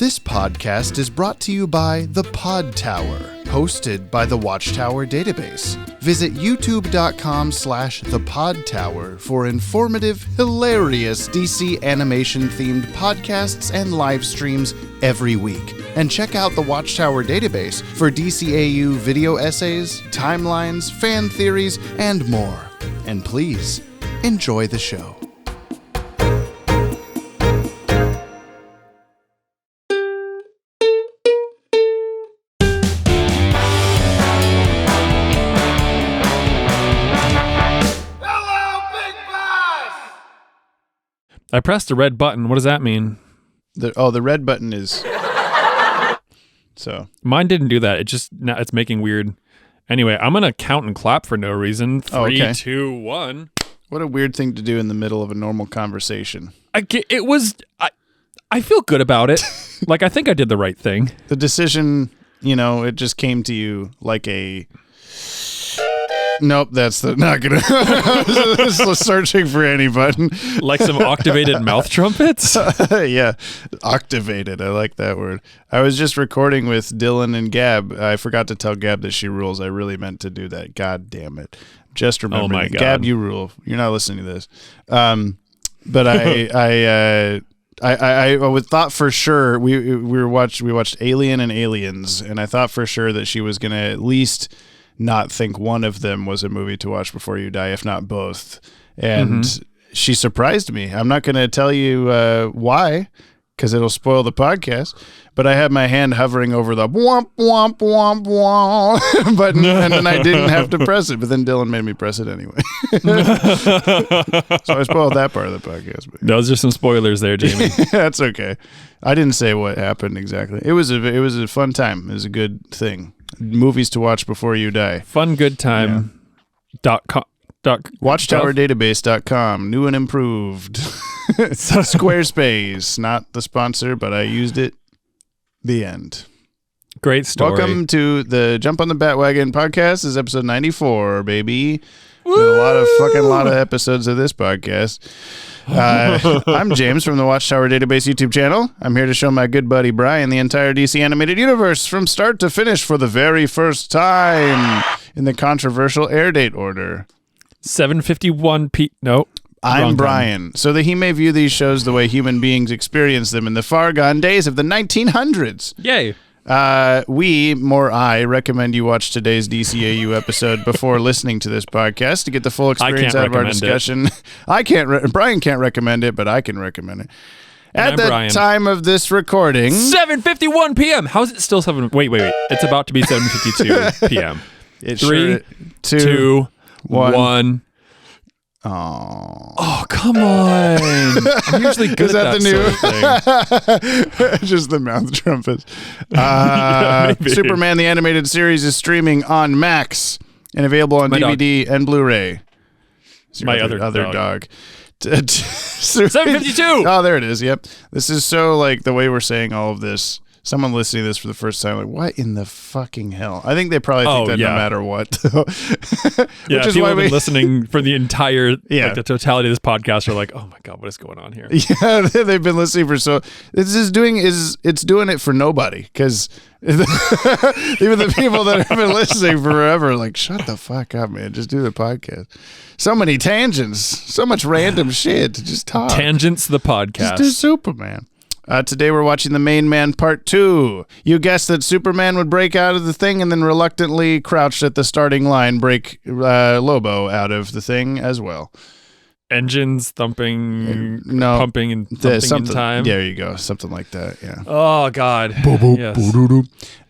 This podcast is brought to you by the Podtower, hosted by the Watchtower database. Visit youtube.com/thepodtower for informative, hilarious DC animation-themed podcasts and live streams every week. And check out the Watchtower database for DCAU video essays, timelines, fan theories, and more. And please, enjoy the show. I pressed the red button. What does that mean? The red button is... So mine didn't do that. It's making weird. Anyway, I'm gonna count and clap for no reason. 3, 2, 1. What a weird thing to do in the middle of a normal conversation. I feel good about it. Like, I think I did the right thing. The decision, it just came to you like a... Nope, not gonna... I was searching for any button. Like some octavated mouth trumpets? Yeah, octavated. I like that word. I was just recording with Dylan and Gab. I forgot to tell Gab that she rules. I really meant to do that. God damn it. Just remember. Oh my God. Gab, you rule. You're not listening to this. But I would thought for sure we watched Alien and Aliens, and I thought for sure that she was gonna at least not think one of them was a movie to watch before you die, if not both. And she surprised me. I'm not going to tell you why, because it'll spoil the podcast, but I had my hand hovering over the womp, womp, womp, womp button, and then I didn't have to press it, but then Dylan made me press it anyway. So I spoiled that part of the podcast. But Those are some spoilers there, Jamie. That's okay. I didn't say what happened exactly. It was a fun time. It was a good thing. Movies to watch before you die. Fun good time. .com. Watchtowerdatabase.com. New and improved. Squarespace. Not the sponsor, but I used it. The end. Great story. Welcome to the Jump on the Bat-Wagon podcast. This is episode 94, baby. Woo! A lot of episodes of this podcast. I'm James from the Watchtower Database YouTube channel. I'm here to show my good buddy Brian the entire DC animated universe from start to finish for the very first time in the controversial airdate order. 7:51 p. No. I'm Brian, so that he may view these shows the way human beings experience them in the far gone days of the 1900s. Yay. I recommend you watch today's DCAU episode before listening to this podcast to get the full experience out of our discussion. Brian can't recommend it, but I can recommend it. At the time of this recording, 7:51 p.m. How is it still 7? Wait. It's about to be 7:52 p.m. 3, 2, 1. Oh, come on. I'm usually good at that sort of thing. Just the mouth trumpets. Maybe. Superman the Animated Series is streaming on Max and available on DVD and Blu-ray. My other dog. 7:52. Oh, there it is. Yep. This is so like the way we're saying all of this. Someone listening to this for the first time, like, what in the fucking hell? I think they probably think that no matter what. Which is why we've been listening for the entire, the totality of this podcast are like, oh my God, what is going on here? Yeah, they've been listening for it's doing it for nobody, because even the people that have been listening forever are like, shut the fuck up, man. Just do the podcast. So many tangents, so much random shit to just talk. Tangents the podcast. Just do Superman. Today we're watching The Main Man Part 2. You guessed that Superman would break out of the thing and then reluctantly crouched at the starting line break Lobo out of the thing as well. Engines thumping, pumping and thumping in time. There you go. Something like that, yeah. Oh, God. Yes.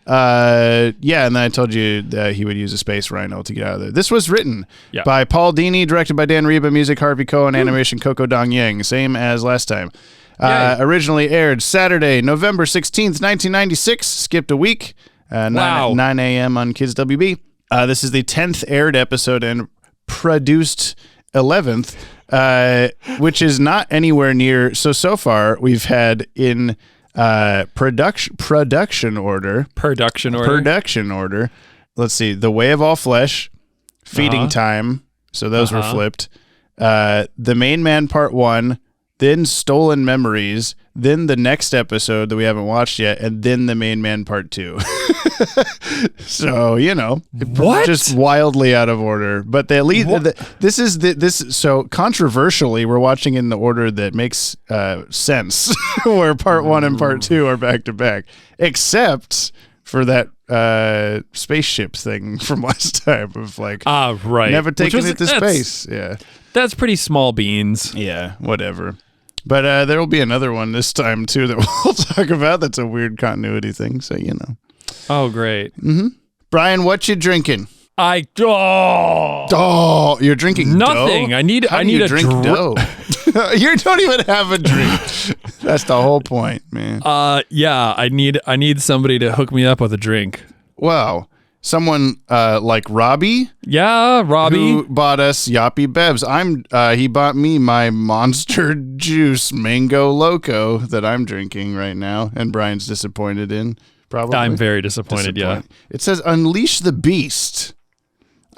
And then I told you that he would use a space rhino to get out of there. This was written by Paul Dini, directed by Dan Reba, music Harvey Cohen, animation Coco Dong Yang, same as last time. Originally aired Saturday, November 16th, 1996. Skipped a week. 9 a.m. on Kids WB. This is the 10th aired episode and produced 11th, which is not anywhere near. So far, we've had in production order. Let's see. The Way of All Flesh, Feeding Time. So those were flipped. The Main Man Part 1. then Stolen Memories, then the next episode that we haven't watched yet, and then The Main Man Part 2. So, what? Just wildly out of order. But they at least so controversially, we're watching in the order that makes sense, where Part 1 and Part 2 are back to back, except for that spaceship thing from last time of right, never taking it to space. Yeah, that's pretty small beans. Yeah, whatever. But there will be another one this time too that we'll talk about. That's a weird continuity thing. So Oh, great. Mm-hmm. Brian, what you drinking? You're drinking nothing. Dough? I need you a drink dough. You don't even have a drink. That's the whole point, man. Yeah, I need somebody to hook me up with a drink. Wow. Someone like Robbie? Yeah, Robbie. Who bought us Yoppie Bevs. He bought me my Monster Juice Mango Loco that I'm drinking right now, and Brian's disappointed in, probably. I'm very disappointed, yeah. It says Unleash the Beast.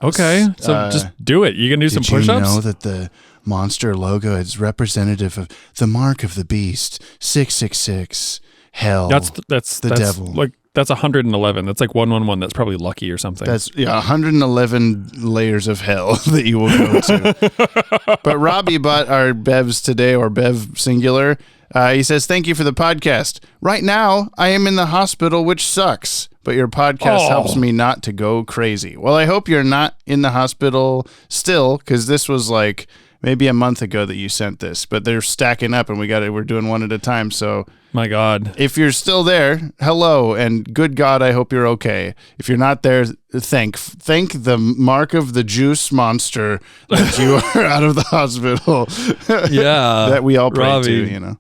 Okay, so just do it. You can do some push-ups? Did you know that the Monster logo is representative of the mark of the beast, 666, hell, that's the devil. That's 111. That's like 111. That's probably lucky or something. That's 111 layers of hell that you will go to. But Robbie bought our Bevs today, or Bev singular. He says, thank you for the podcast. Right now, I am in the hospital, which sucks. But your podcast helps me not to go crazy. Well, I hope you're not in the hospital still, because this was like maybe a month ago that you sent this. But they're stacking up, and we're doing one at a time. So, my God, if you're still there, hello, and good God, I hope you're okay. If you're not there, thank the mark of the juice monster that you are out of the hospital. Yeah, that we all pray Robbie. to.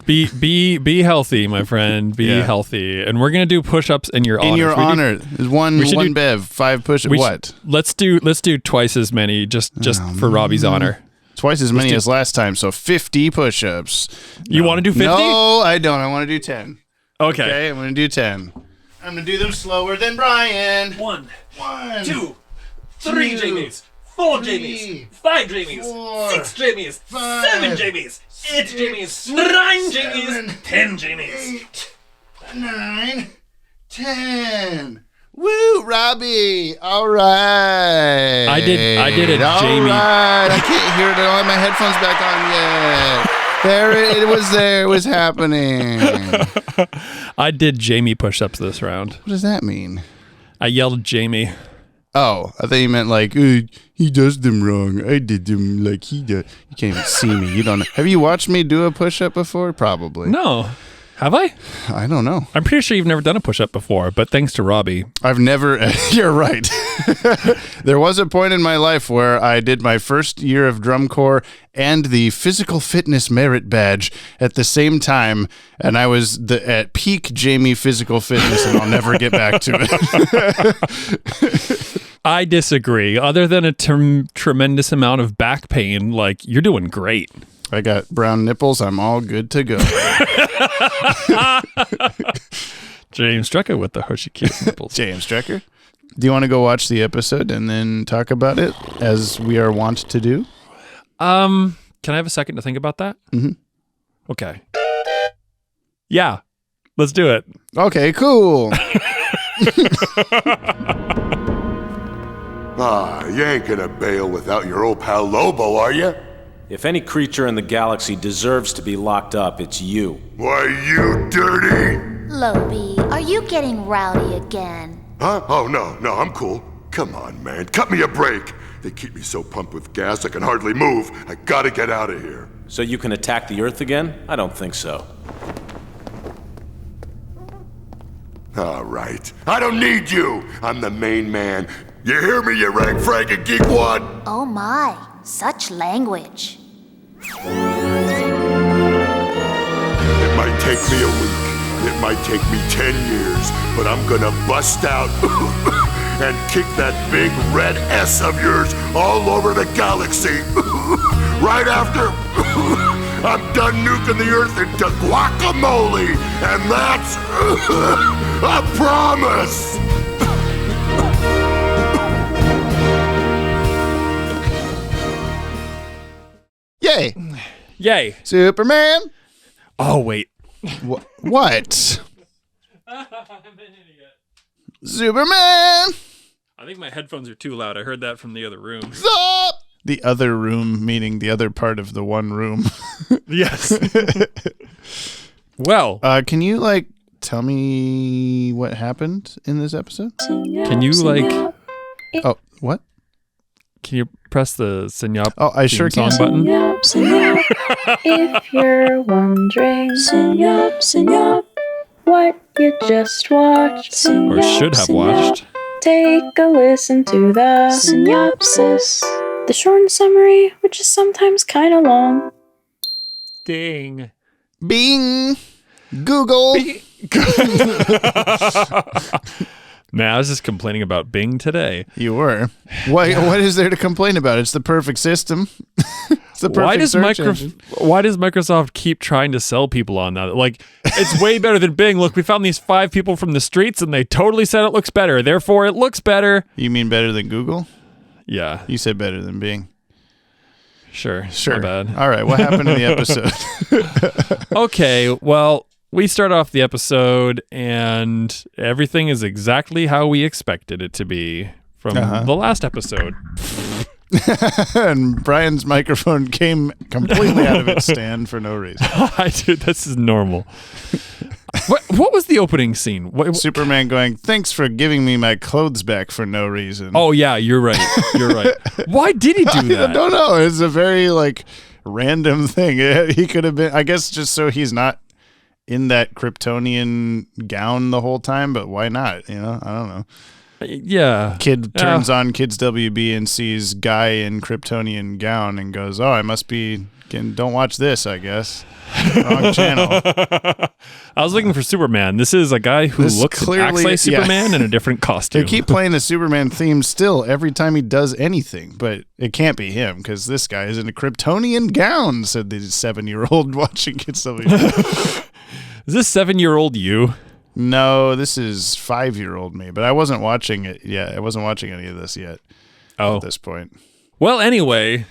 Be healthy, my friend. Be healthy, and we're gonna do push-ups in your honor. In your honor, there's one Bev, 5 push-ups. What? Let's do twice as many, just for Robbie's honor. Twice as many as last time, so 50 push-ups. You want to do 50? No, I don't. I want to do 10. Okay, I'm gonna do 10. I'm gonna do them slower than Brian. 1, 2, 3 Jamies, 4 Jamies, 5 Jamies, 6 Jamies, 7 Jamies, 8 Jamies, 9 Jamies, 10 Jamies, 8, 9, 10. Woo, Robbie! All right. I did it, All Jamie. Right. I can't hear it. I don't have my headphones back on yet. There it was. There it was happening. I did Jamie push-ups this round. What does that mean? I yelled Jamie. Oh, I thought you meant like he does them wrong. I did them like he does. You can't even see me. You don't know. Have you watched me do a push-up before? Probably. No. Have I? I don't know. I'm pretty sure you've never done a push-up before, but thanks to Robbie. I've never. You're right. There was a point in my life where I did my first year of drum corps and the physical fitness merit badge at the same time, and I was at peak Jamie physical fitness, and I'll never get back to it. I disagree. Other than a tremendous amount of back pain, you're doing great. I got brown nipples. I'm all good to go. James Strecker with the Hershey Kiss nipples. James Strecker. Do you want to go watch the episode and then talk about it as we are wont to do? Can I have a second to think about that? Mm-hmm. Okay. Yeah, let's do it. Okay, cool. You ain't gonna bail without your old pal Lobo, are you? If any creature in the galaxy deserves to be locked up, it's you. Why, you dirty... Lobie, are you getting rowdy again? Huh? Oh, no, I'm cool. Come on, man, cut me a break. They keep me so pumped with gas I can hardly move. I gotta get out of here. So you can attack the Earth again? I don't think so. All right. I don't need you. I'm the main man. You hear me, you rag frag and geek wad? Oh my, such language. It might take me a week. It might take me 10 years, but I'm gonna bust out and kick that big red S of yours all over the galaxy. Right after I'm done nuking the Earth into guacamole, and that's a promise. Yay. Yay. Superman. Oh, wait. What? I'm an idiot. Superman. I think my headphones are too loud. I heard that from the other room. Stop. The other room, meaning the other part of the one room. Yes. Well, can you like tell me what happened in this episode? can you like? Oh, what? Can you press the Sinyop Oh, I sure song can. button? Sinyop. If you're wondering, Sinyop, what you just watched, Or should have watched. take a listen to the synopsis, the short summary, which is sometimes kind of long. Ding. Bing. Google. Man, I was just complaining about Bing today. You were. What is there to complain about? It's the perfect system. It's the perfect Why does search engine. Microsoft keep trying to sell people on that? Like, it's way better than Bing. Look, we found these 5 people from the streets, and they totally said it looks better. Therefore, it looks better. You mean better than Google? Yeah, You said better than Bing. sure. Sure. My bad. All right. What happened in the episode? Okay, well, we start off the episode, and everything is exactly how we expected it to be from the last episode. And Brian's microphone came completely out of its stand for no reason. Dude, this is normal. What was the opening scene? Superman going, "Thanks for giving me my clothes back for no reason." Oh, yeah, you're right. You're right. Why did he do that? I don't know. It's a very like random thing. He could have been, I guess, just so he's not in that Kryptonian gown the whole time, but why not? You know, I don't know. Yeah. Kid turns on Kids WB and sees guy in Kryptonian gown and goes, "Oh, I must be, don't watch this, I guess." Wrong channel. I was looking for Superman. This is a guy who This looks and clearly- acts like Superman in a different costume. They keep playing the Superman theme still every time he does anything, but it can't be him because this guy is in a Kryptonian gown, said the 7-year-old watching Kids WB. Is this 7-year-old you? No, this is 5-year-old me, but I wasn't watching it yet. I wasn't watching any of this yet at this point. Well, anyway,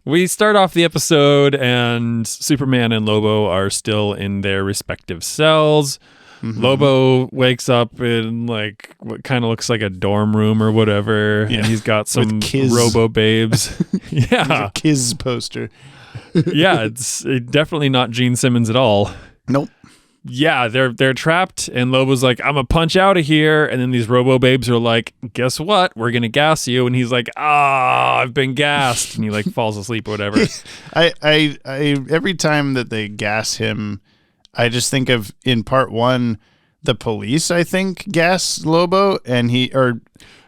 we start off the episode and Superman and Lobo are still in their respective cells. Mm-hmm. Lobo wakes up in like what kind of looks like a dorm room or whatever, and he's got some robo babes. Yeah, a Kiz poster. Yeah, it's definitely not Gene Simmons at all. Nope. Yeah, they're trapped, and Lobo's like, "I'm gonna punch out of here," and then these robo babes are like, "Guess what? We're gonna gas you," and he's like, I've been gassed," and he like falls asleep or whatever. I every time that they gas him, I just think of in part 1, the police I think gas Lobo, and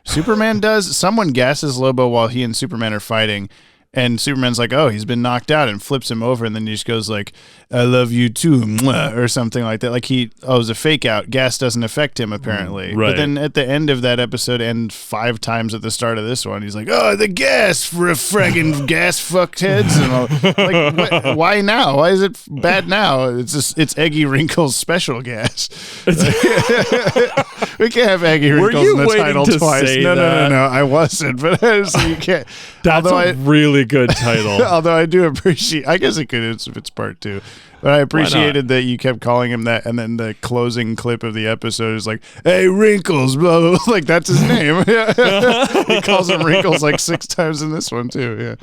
Superman does. Someone gasses Lobo while he and Superman are fighting. And Superman's like, "Oh, he's been knocked out," and flips him over, and then he just goes like, "I love you too," mwah, or something like that. Like it was a fake out. Gas doesn't affect him apparently. Right. But then at the end of that episode, and 5 times at the start of this one, he's like, "Oh, the gas for a friggin' gas fuckheads," and all. Like, why now? Why is it bad now? It's Eggy Wrinkle's special gas. We can't have Eggy Wrinkles in the title twice. No. I wasn't, but so you can't. That's a really good title. Although I do appreciate, I guess it could if it's part 2, but I appreciated that you kept calling him that, and then the closing clip of the episode is like, "Hey, Wrinkles," blah, blah, blah. Like that's his name. He calls him Wrinkles like 6 times in this one too.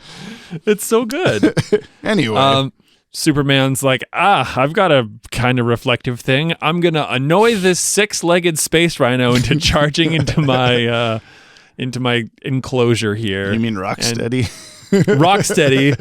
Yeah, it's so good. Anyway. Superman's like, I've got a kind of reflective thing. I'm gonna annoy this 6-legged space rhino into charging into my enclosure here. You mean Rocksteady? Rocksteady.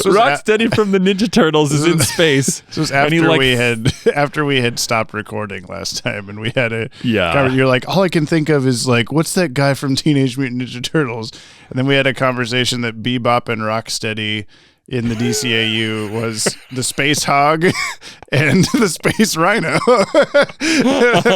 Rocksteady from the Ninja Turtles is in space. This was after we had stopped recording last time, and we had you're like, all I can think of is like, what's that guy from Teenage Mutant Ninja Turtles? And then we had a conversation that Bebop and Rocksteady in the DCAU was the Space Hog and the Space Rhino.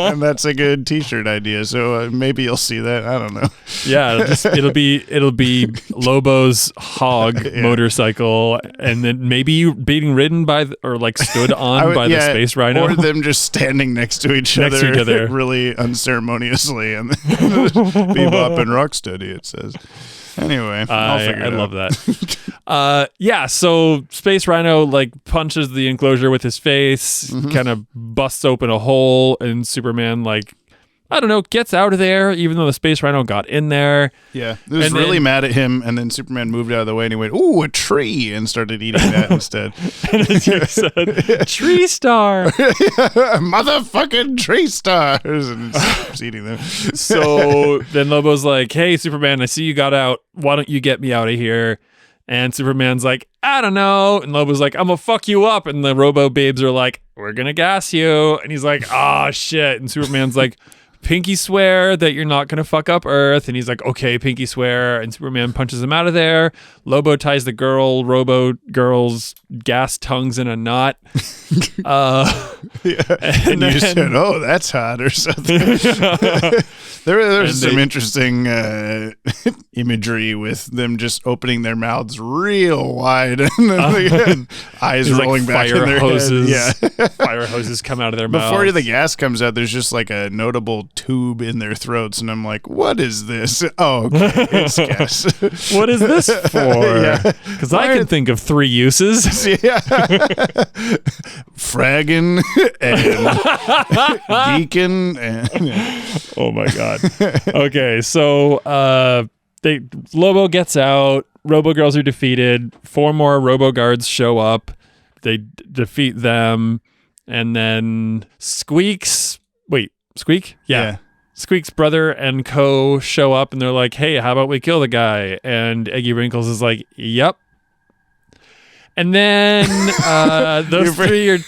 And that's a good t-shirt idea. So maybe you'll see that. I don't know. Yeah, it'll be Lobo's hog motorcycle, and then maybe being ridden by stood on by the Space Rhino, or them just standing next to each other really unceremoniously, and Bebop and Rocksteady, it says. Anyway, I'll figure it I out. love that. Yeah, so Space Rhino like punches the enclosure with his face, kind of busts open a hole, and Superman like, I don't know, gets out of there, even though the Space Rhino got in there. Yeah, he was And really then- mad at him, and then Superman moved out of the way, and he went, "Ooh, a tree," and started eating that instead. And as you said, Tree Star. Motherfucking tree stars, and starts eating them. So then Lobo's like, hey, Superman, I see you got out. Why don't you get me out of here? And Superman's like, I don't know. And Lobo's like, I'm going to fuck you up. And the Robo babes are like, we're going to gas you. And he's like, ah, shit. And Superman's like, Pinky swear that you're not going to fuck up Earth. And he's like, okay, Pinky swear. And Superman punches him out of there. Lobo ties the Robo girl's gas tongues in a knot. And you said, "Oh, that's hot," or something. There's some interesting imagery with them just opening their mouths real wide and then eyes rolling back in their hoses. head. Yeah. Fire hoses come out of their mouths. Before the gas comes out, there's just like a notable tube in their throats, and I'm like, "What is this?" Oh, okay, it's gas. What is this for? Yeah. Because I can think of 3 uses. Yeah. Fragging and geeking and Oh my god. Okay, so Lobo gets out. Robo girls are defeated. 4 more Robo guards show up. They defeat them, and then Squeak? Yeah. Squeak's brother and co show up, and they're like, "Hey, how about we kill the guy?" And Eggy Wrinkles is like, "Yep." And then those 3 are.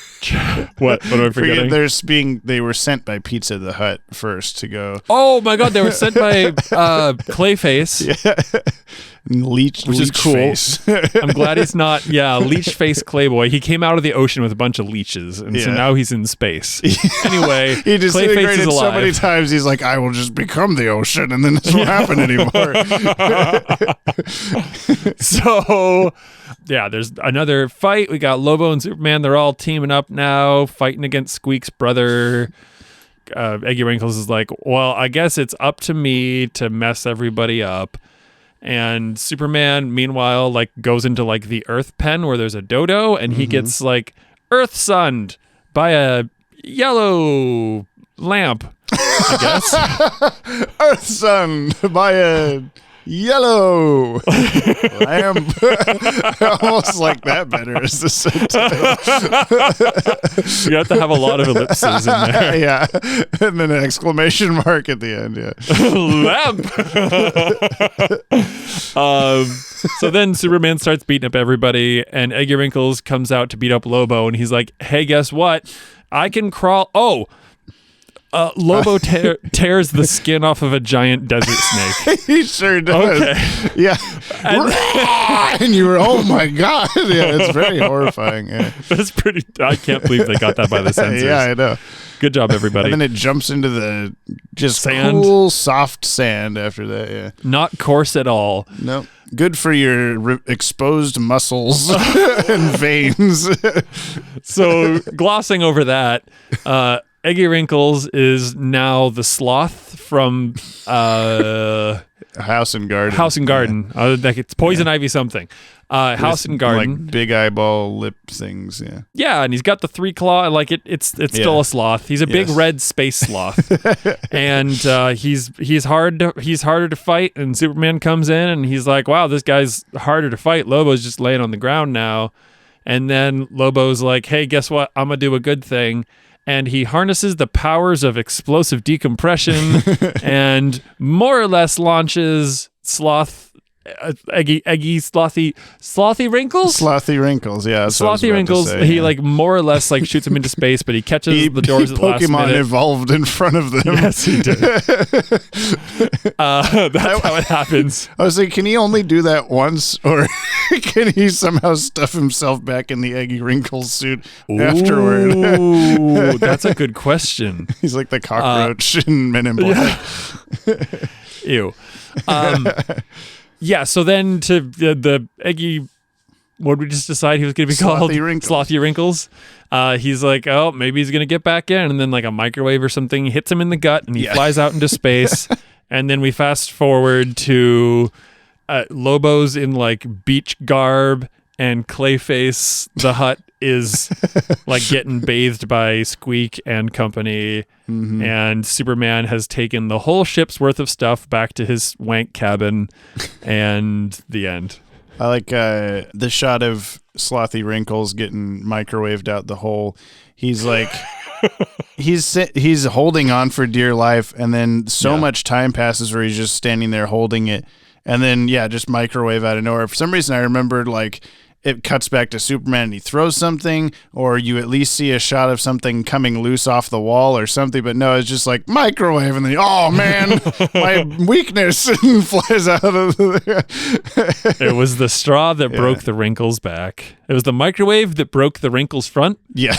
What am I forgetting? They were sent by Pizza the Hut first to go. Oh my god, they were sent by Clayface. Yeah. Leech is cool. Face. I'm glad he's not, leech face Clayboy. He came out of the ocean with a bunch of leeches, and so now he's in space. Anyway, He Clayface disintegrated is alive. so many times, he's like, I will just become the ocean, and then this won't happen anymore. So, yeah, there's another fight. We got Lobo and Superman. They're all teaming up now, fighting against Squeak's brother. Eggy Wrinkles is like, well, I guess it's up to me to mess everybody up. And Superman, meanwhile, like goes into like the Earth pen where there's a dodo, and he gets like Earth sunned by a yellow lamp, I guess. Earth Sun by a yellow lamp. I almost like that better as the subtitle. You have to have a lot of ellipses in there. Yeah. And then an exclamation mark at the end. Lamp. So then Superman starts beating up everybody, and Eggy Wrinkles comes out to beat up Lobo, and he's like, hey, guess what? I can crawl. Lobo tears the skin off of a giant desert snake. He sure does. Okay. Yeah. And you were, oh my God. Yeah, it's very horrifying. Yeah. That's pretty. I can't believe they got that by the censors. Yeah, I know. Good job, everybody. And then it jumps into the just Sand. cool, soft sand after that. Yeah. Not coarse at all. Nope. Good for your exposed muscles and veins. So glossing over that, Eggy Wrinkles is now the sloth from House and Garden. House and Garden. Like it's Poison Ivy something. House and Garden. Like big eyeball lip things. Yeah. Yeah, and he's got the 3 claw. Like it's still a sloth. He's a big red space sloth, and he's harder to fight. And Superman comes in and he's like, "Wow, this guy's harder to fight." Lobo's just laying on the ground now, and then Lobo's like, "Hey, guess what? I'm gonna do a good thing." And he harnesses the powers of explosive decompression and more or less launches Eggy Slothy Wrinkles? Slothy Wrinkles, yeah. That's what I was Slothy about to Wrinkles, say, he yeah. like more or less like shoots him into space, but he catches the doors at the last Pokemon minute. evolved in front of them. Yes, he did. That's how it happens. I was like, can he only do that once, or can he somehow stuff himself back in the Eggy Wrinkles suit afterward? Ooh, that's a good question. He's like the cockroach in Men in Black. Ew. Yeah, so then to the Eggy, what did we just decide he was going to be called? Wrinkles. Slothy Wrinkles. He's like, oh, maybe he's going to get back in. And then like a microwave or something hits him in the gut and he flies out into space. And then we fast forward to Lobo's in like beach garb, and Clayface the Hut is like getting bathed by Squeak and company. And Superman has taken the whole ship's worth of stuff back to his wank cabin, and the end. I like the shot of Slothy Wrinkles getting microwaved out the hole. He's like, he's holding on for dear life, and then much time passes where he's just standing there holding it, and then just microwave out of nowhere. For some reason, I remembered like it cuts back to Superman and he throws something, or you at least see a shot of something coming loose off the wall or something, but no, it's just like microwave, and then, oh man, my weakness, and flies out of there. It was the straw that broke the wrinkles back. It was the microwave that broke the wrinkles front. Yeah.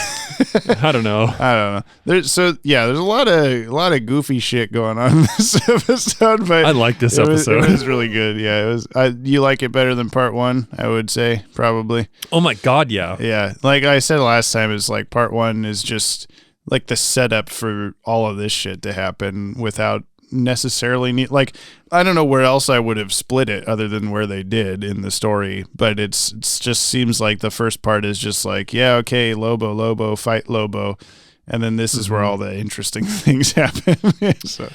I don't know. There's a lot of goofy shit going on in this episode, but I like this episode. It was really good. Yeah, it was. You like it better than part one, I would say, probably. Oh my God, yeah. Yeah, like I said last time, it's like part one is just like the setup for all of this shit to happen without necessarily like, I don't know where else I would have split it other than where they did in the story, but it's just seems like the first part is just like, okay, Lobo, fight Lobo, and then this is where all the interesting things happen. So,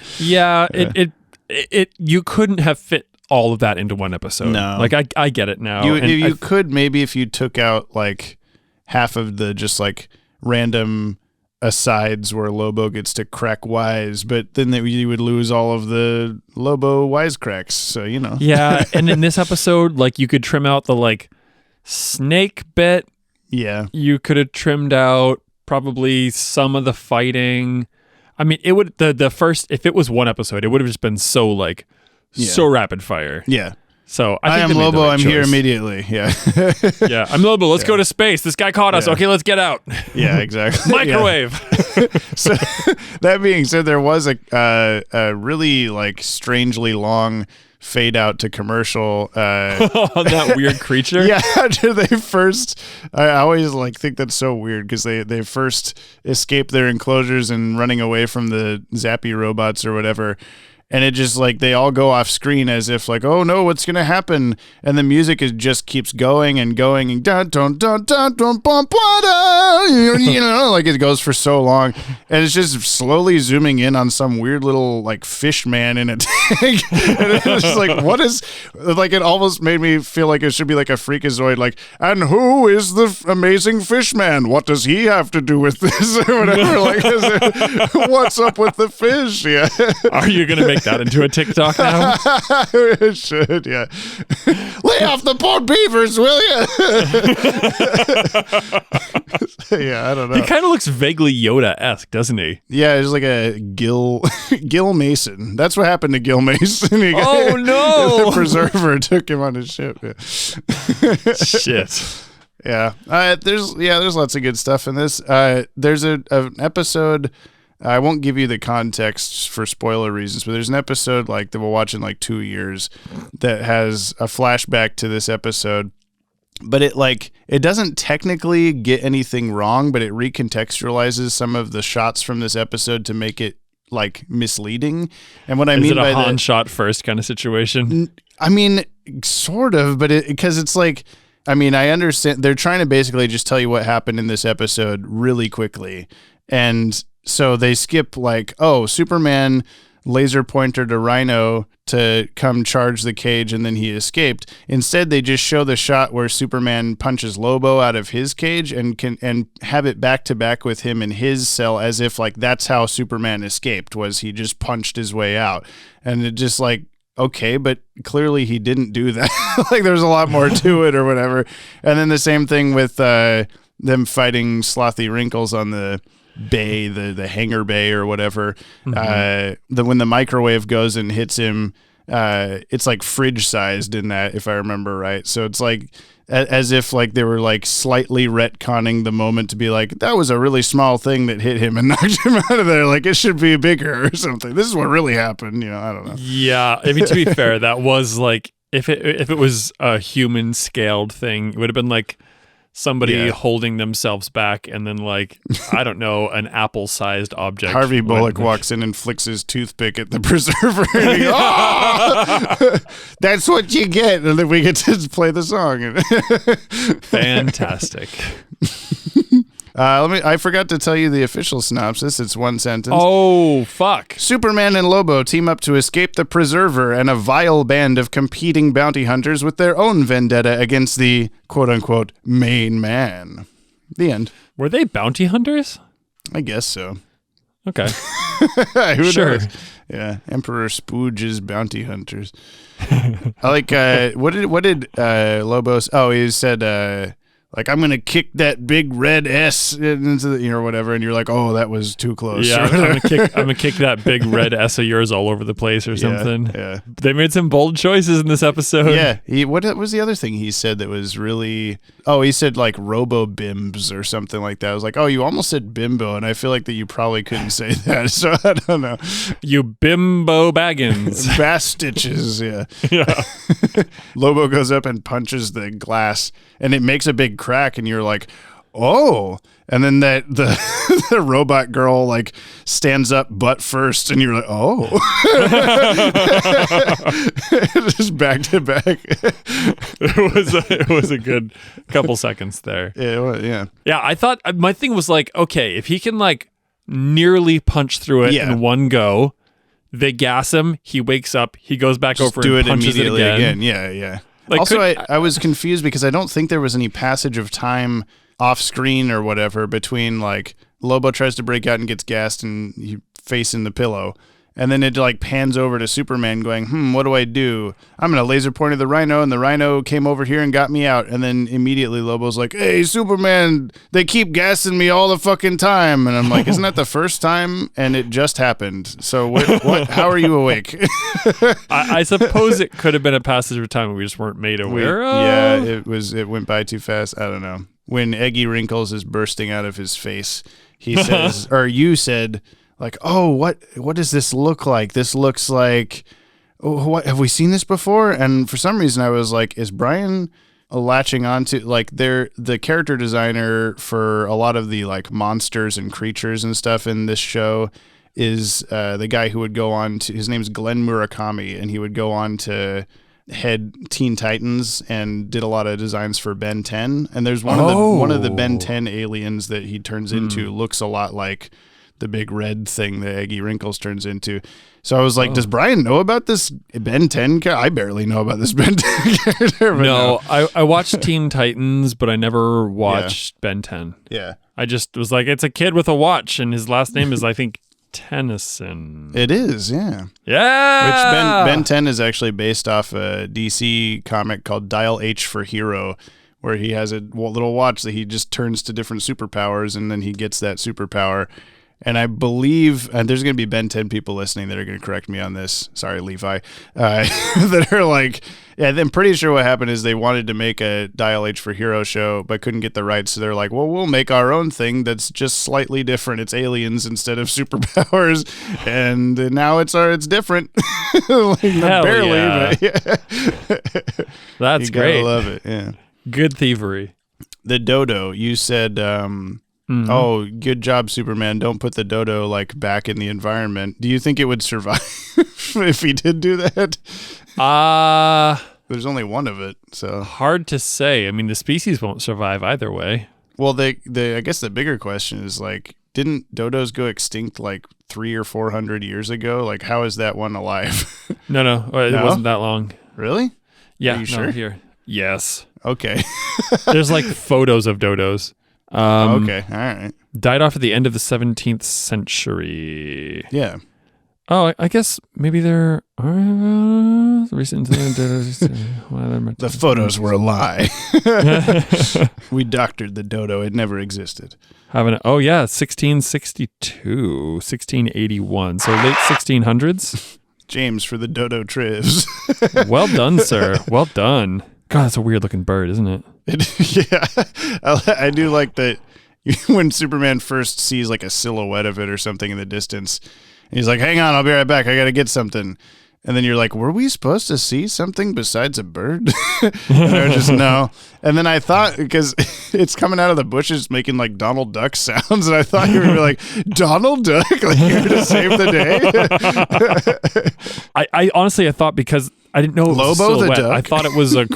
it you couldn't have fit all of that into one episode. No, like I get it now. You could maybe if you took out like half of the just like random asides where Lobo gets to crack wise, but then you would lose all of the Lobo wisecracks. So, Yeah, and in this episode, like you could trim out the like snake bit. Yeah. You could have trimmed out probably some of the fighting. I mean, it would the first, if it was one episode, it would have just been so like so rapid fire. Yeah. So I am Lobo. I'm here immediately. Yeah. Yeah. I'm Lobo. Let's go to space. This guy caught us. Okay, let's get out. Yeah, exactly. Microwave. So that being said, there was a really like strangely long fade out to commercial. That weird creature. Yeah. After they first, I always like think that's so weird because they first escape their enclosures and running away from the zappy robots or whatever. And it just like they all go off screen as if like, oh no, what's gonna happen? And the music just keeps going and going and dun dun dun dun dun bum like it goes for so long, and it's just slowly zooming in on some weird little like fish man in a tank. And it's just like, what is like? It almost made me feel like it should be like a freakazoid, like, and who is the amazing fish man? What does he have to do with this or whatever? Like, what's up with the fish? Yeah. Are you gonna make that into a TikTok now? It should, yeah. Lay off the poor beavers, will you? Yeah, I don't know. He kind of looks vaguely Yoda-esque, doesn't he? Yeah, he's like a Gil Mason. That's what happened to Gil Mason. Oh no! The preserver took him on his ship. Yeah. Shit. Yeah. There's lots of good stuff in this. There's an episode. I won't give you the context for spoiler reasons, but there's an episode like that we'll watch in like 2 years that has a flashback to this episode, but it doesn't technically get anything wrong, but it recontextualizes some of the shots from this episode to make it like misleading. And what I mean by that, is it a Han shot first kind of situation? I mean, sort of, but because it's like, I mean, I understand they're trying to basically just tell you what happened in this episode really quickly. And so they skip like, oh, Superman laser pointer to Rhino to come charge the cage and then he escaped. Instead, they just show the shot where Superman punches Lobo out of his cage and have it back to back with him in his cell as if like that's how Superman escaped, was he just punched his way out. And it just like, okay, but clearly he didn't do that. Like there's a lot more to it or whatever. And then the same thing with them fighting Slothy Wrinkles on the bay, the hangar bay or whatever. When the microwave goes and hits him, it's like fridge sized in that, if I remember right. So it's like as if like they were like slightly retconning the moment to be like, that was a really small thing that hit him and knocked him out of there, like it should be bigger or something. This is what really happened, I don't know. Yeah, I mean, to be fair, that was like if it was a human scaled thing, it would have been like somebody holding themselves back, and then like, I don't know, an apple-sized object. Harvey Bullock walks in and flicks his toothpick at the preserver. And he, oh! That's what you get. And then we get to play the song. Fantastic. I forgot to tell you the official synopsis. It's one sentence. Oh, fuck. Superman and Lobo team up to escape the Preserver and a vile band of competing bounty hunters with their own vendetta against the quote-unquote main man. The end. Were they bounty hunters? I guess so. Okay. Who Sure. knows? Yeah, Emperor Spooge's bounty hunters. I like, what did Lobo, he said, like, I'm going to kick that big red S into the, or whatever. And you're like, oh, that was too close. Yeah, I'm gonna kick that big red S of yours all over the place or something. Yeah. They made some bold choices in this episode. Yeah. What was the other thing he said that was really, he said like robo-bimbs or something like that. I was like, oh, you almost said bimbo. And I feel like that you probably couldn't say that. So I don't know. You bimbo baggins. Bass stitches. Yeah. Yeah. Lobo goes up and punches the glass and it makes a big crack and you're like, oh, and then the robot girl like stands up butt first and you're like, oh. Just back to back. It was a good couple seconds there. Yeah. Yeah, I thought my thing was like, okay, if he can like nearly punch through it in one go, they gas him, he wakes up, he goes back over and punches it again. Yeah. Like, also, I was confused because I don't think there was any passage of time off screen or whatever between like Lobo tries to break out and gets gassed and he face in the pillow. And then it like pans over to Superman going, what do I do? I'm going to laser point at the Rhino and the Rhino came over here and got me out. And then immediately Lobo's like, hey, Superman, they keep gassing me all the fucking time. And I'm like, isn't that the first time? And it just happened. So what how are you awake? I suppose it could have been a passage of time we just weren't made aware of. Yeah, it went by too fast. I don't know. When Eggy Wrinkles is bursting out of his face, he says, or you said, like, oh, what does this look like? This looks like, what have we seen this before? And for some reason, I was like, is Brian latching onto like the character designer for a lot of the like monsters and creatures and stuff in this show is the guy who would go on to, his name's Glenn Murakami, and he would go on to head Teen Titans and did a lot of designs for Ben 10. And there's one of the Ben 10 aliens that he turns into looks a lot like the big red thing that Eggy Wrinkles turns into. So I was like, does Brian know about this Ben 10 character? I barely know about this Ben 10 character. No, I watched Teen Titans, but I never watched Ben 10. Yeah. I just was like, it's a kid with a watch, and his last name is, I think, Tennyson. It is, yeah. Yeah! Which Ben 10 is actually based off a DC comic called Dial H for Hero, where he has a little watch that he just turns to different superpowers, and then he gets that superpower. And I believe, and there's going to be Ben 10 people listening that are going to correct me on this. Sorry, Levi. That are like, yeah, I'm pretty sure what happened is they wanted to make a Dial H for Hero show, but couldn't get the rights. So they're like, well, we'll make our own thing that's just slightly different. It's aliens instead of superpowers. And now it's different. Like, barely, yeah. but yeah. That's you great. gotta love it, yeah. Good thievery. The dodo, you said, oh, good job, Superman. Don't put the dodo like back in the environment. Do you think it would survive if he did do that? There's only one of it, so hard to say. I mean, the species won't survive either way. Well, I guess the bigger question is like, didn't dodos go extinct like 300 or 400 years ago? Like, how is that one alive? No, it wasn't that long. Really? Yeah, Are you sure? Here. Yes. Okay. There's like photos of dodos. Okay, all right. Died off at the end of the 17th century. Yeah. Oh, I guess maybe there are recent. The photos were a lie. We doctored the dodo. It never existed. 1662, 1681. So late 1600s. James for the dodo trivs. Well done, sir. Well done. God, that's a weird looking bird, isn't it? Yeah, I do like that when Superman first sees like a silhouette of it or something in the distance, and he's like, hang on, I'll be right back, I gotta get something. And then you're like, were we supposed to see something besides a bird? And I was just, no. And then I thought, because it's coming out of the bushes making like Donald Duck sounds, and I thought you were like, Donald Duck, like here to save the day? I honestly, I thought because I didn't know it was Lobo the silhouette. duck? I thought it was a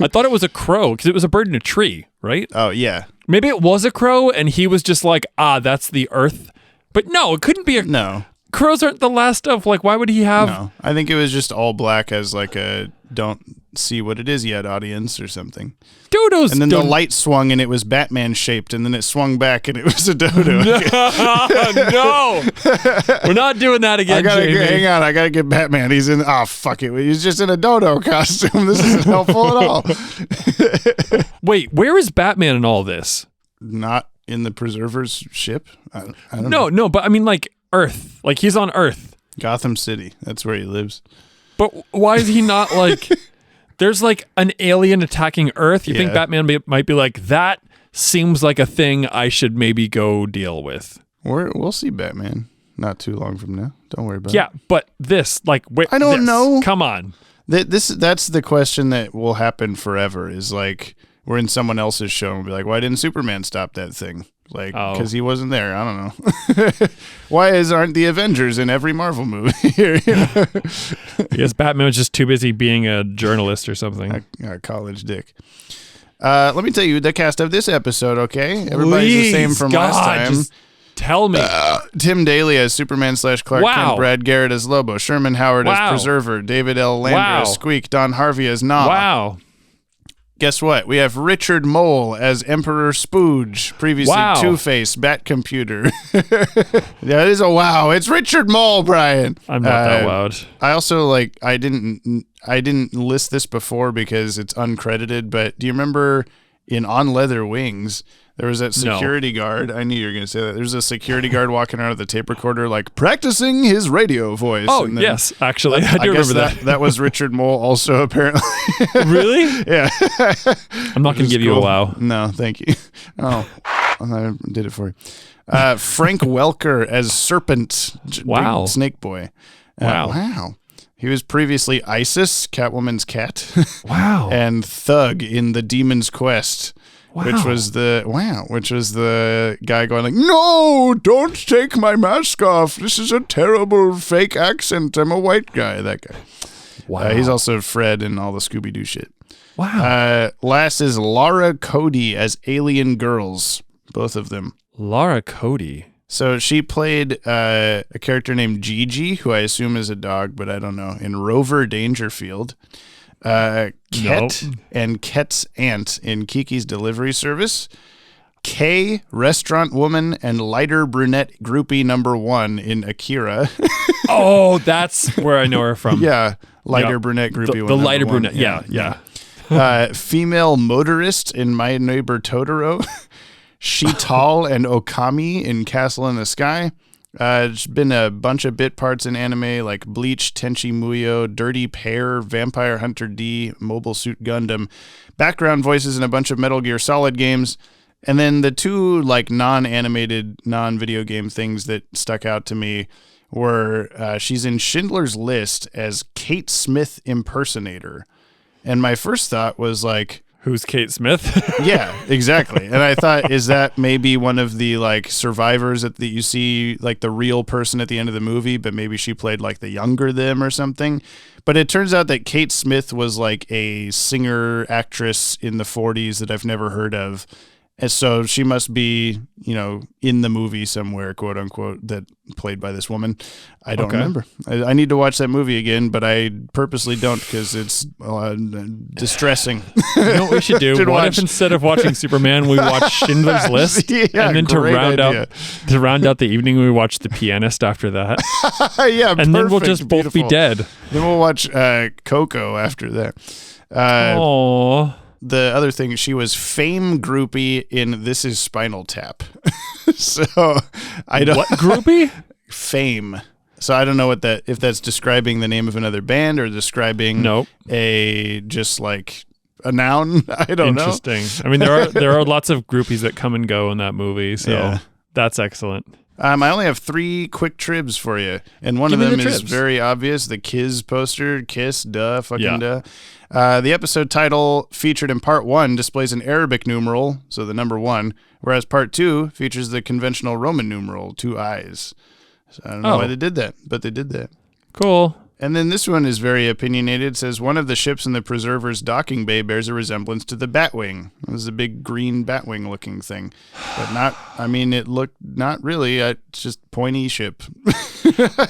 I thought it was a crow because it was a bird in a tree, right? Oh, yeah. Maybe it was a crow and he was just like, that's the earth. But no, it couldn't be a... No. Crows aren't the last of, like, why would he have... No, I think it was just all black as like a don't see what it is yet audience or something. Dodos. And then the light swung and it was Batman shaped, and then it swung back and it was a dodo. No, we're not doing that again, Jamie. Hang on, I gotta get Batman. He's in, fuck it. He's just in a dodo costume. This isn't helpful at all. Wait, where is Batman in all this? Not in the Preserver's ship? I don't know. No, but I mean like Earth. Like he's on Earth. Gotham City. That's where he lives. But why is he not like... There's like an alien attacking Earth. You think Batman might be like, that seems like a thing I should maybe go deal with. We'll see Batman not too long from now. Don't worry about it. Yeah, but this, like... I don't know. Come on. That's the question that will happen forever, is like, we're in someone else's show and we'll be like, why didn't Superman stop that thing? Like, because he wasn't there. I don't know. Why aren't the Avengers in every Marvel movie? Because Batman was just too busy being a journalist or something. A college dick. Let me tell you the cast of this episode, okay? Everybody's the same from last time. Just tell me. Tim Daly as Superman / Clark Kent, Brad Garrett as Lobo, Sherman Howard as Preserver, David L. Lander as Squeak, Don Harvey as Nah. Wow. Guess what? We have Richard Mole as Emperor Spooge, previously Two-Face, Bat Computer. That is a wow. It's Richard Mole, Brian. I'm not that wowed. I also I didn't list this before because it's uncredited, but do you remember in On Leather Wings, there was that security guard. I knew you were going to say that. There's a security guard walking around with a tape recorder, like practicing his radio voice. Oh, yes, actually. I do remember that. That was Richard Mole also, apparently. Really? Yeah. I'm not going to give you a wow. No, thank you. Oh, I did it for you. Frank Welker as Serpent. Wow. Big Snake Boy. Wow. He was previously Isis, Catwoman's cat. Wow. And Thug in The Demon's Quest. Wow. Which was the guy going like, no, don't take my mask off. This is a terrible fake accent. I'm a white guy. That guy. Wow. He's also Fred in all the Scooby-Doo shit. Wow. Last is Laura Cody as Alien Girls. Both of them. Laura Cody. So she played a character named Gigi, who I assume is a dog, but I don't know, in Rover Dangerfield. Ket and Ket's aunt in Kiki's Delivery Service. Kay, restaurant woman, and lighter brunette groupie number 1 in Akira. Oh, that's where I know her from. Yeah, lighter brunette groupie. The lighter brunette. Yeah. Female motorist in My Neighbor Totoro. Shital and Okami in Castle in the Sky. There's been a bunch of bit parts in anime like Bleach, Tenchi Muyo, Dirty Pair, Vampire Hunter D, Mobile Suit Gundam, background voices in a bunch of Metal Gear Solid games, and then the two like non-animated, non-video game things that stuck out to me were she's in Schindler's List as Kate Smith impersonator, and my first thought was like, who's Kate Smith? Yeah, exactly. And I thought, is that maybe one of the like survivors that you see, like the real person at the end of the movie, but maybe she played like the younger them or something. But it turns out that Kate Smith was like a singer actress in the 40s that I've never heard of. And so she must be, in the movie somewhere, quote unquote, that played by this woman. I don't remember. I need to watch that movie again, but I purposely don't because it's distressing. You know what we should do? What if instead of watching Superman, we watch Schindler's List, and then to round out the evening, we watch The Pianist after that. Yeah, and then we'll just both be dead. Then we'll watch Coco after that. Aww. The other thing, she was fame groupie in This Is Spinal Tap. So I don't. What groupie? Fame. So I don't know if that's describing the name of another band or describing just like a noun. I don't know. Interesting. I mean, there are lots of groupies that come and go in that movie, so that's excellent. I only have 3 quick tribs for you, and one Give of me them the is tribs. very obvious. The Kiss poster, Kiss, duh, fucking Yeah. duh. The episode title featured in part 1 displays an Arabic numeral, so the number 1, whereas part 2 features the conventional Roman numeral, 2 eyes. So I don't know why they did that, but they did that. Cool. And then this one is very opinionated. It says, one of the ships in the Preserver's docking bay bears a resemblance to the Bat-Wing. It was a big green Bat-Wing looking thing. But not, I mean, it looked not really. It's just pointy ship.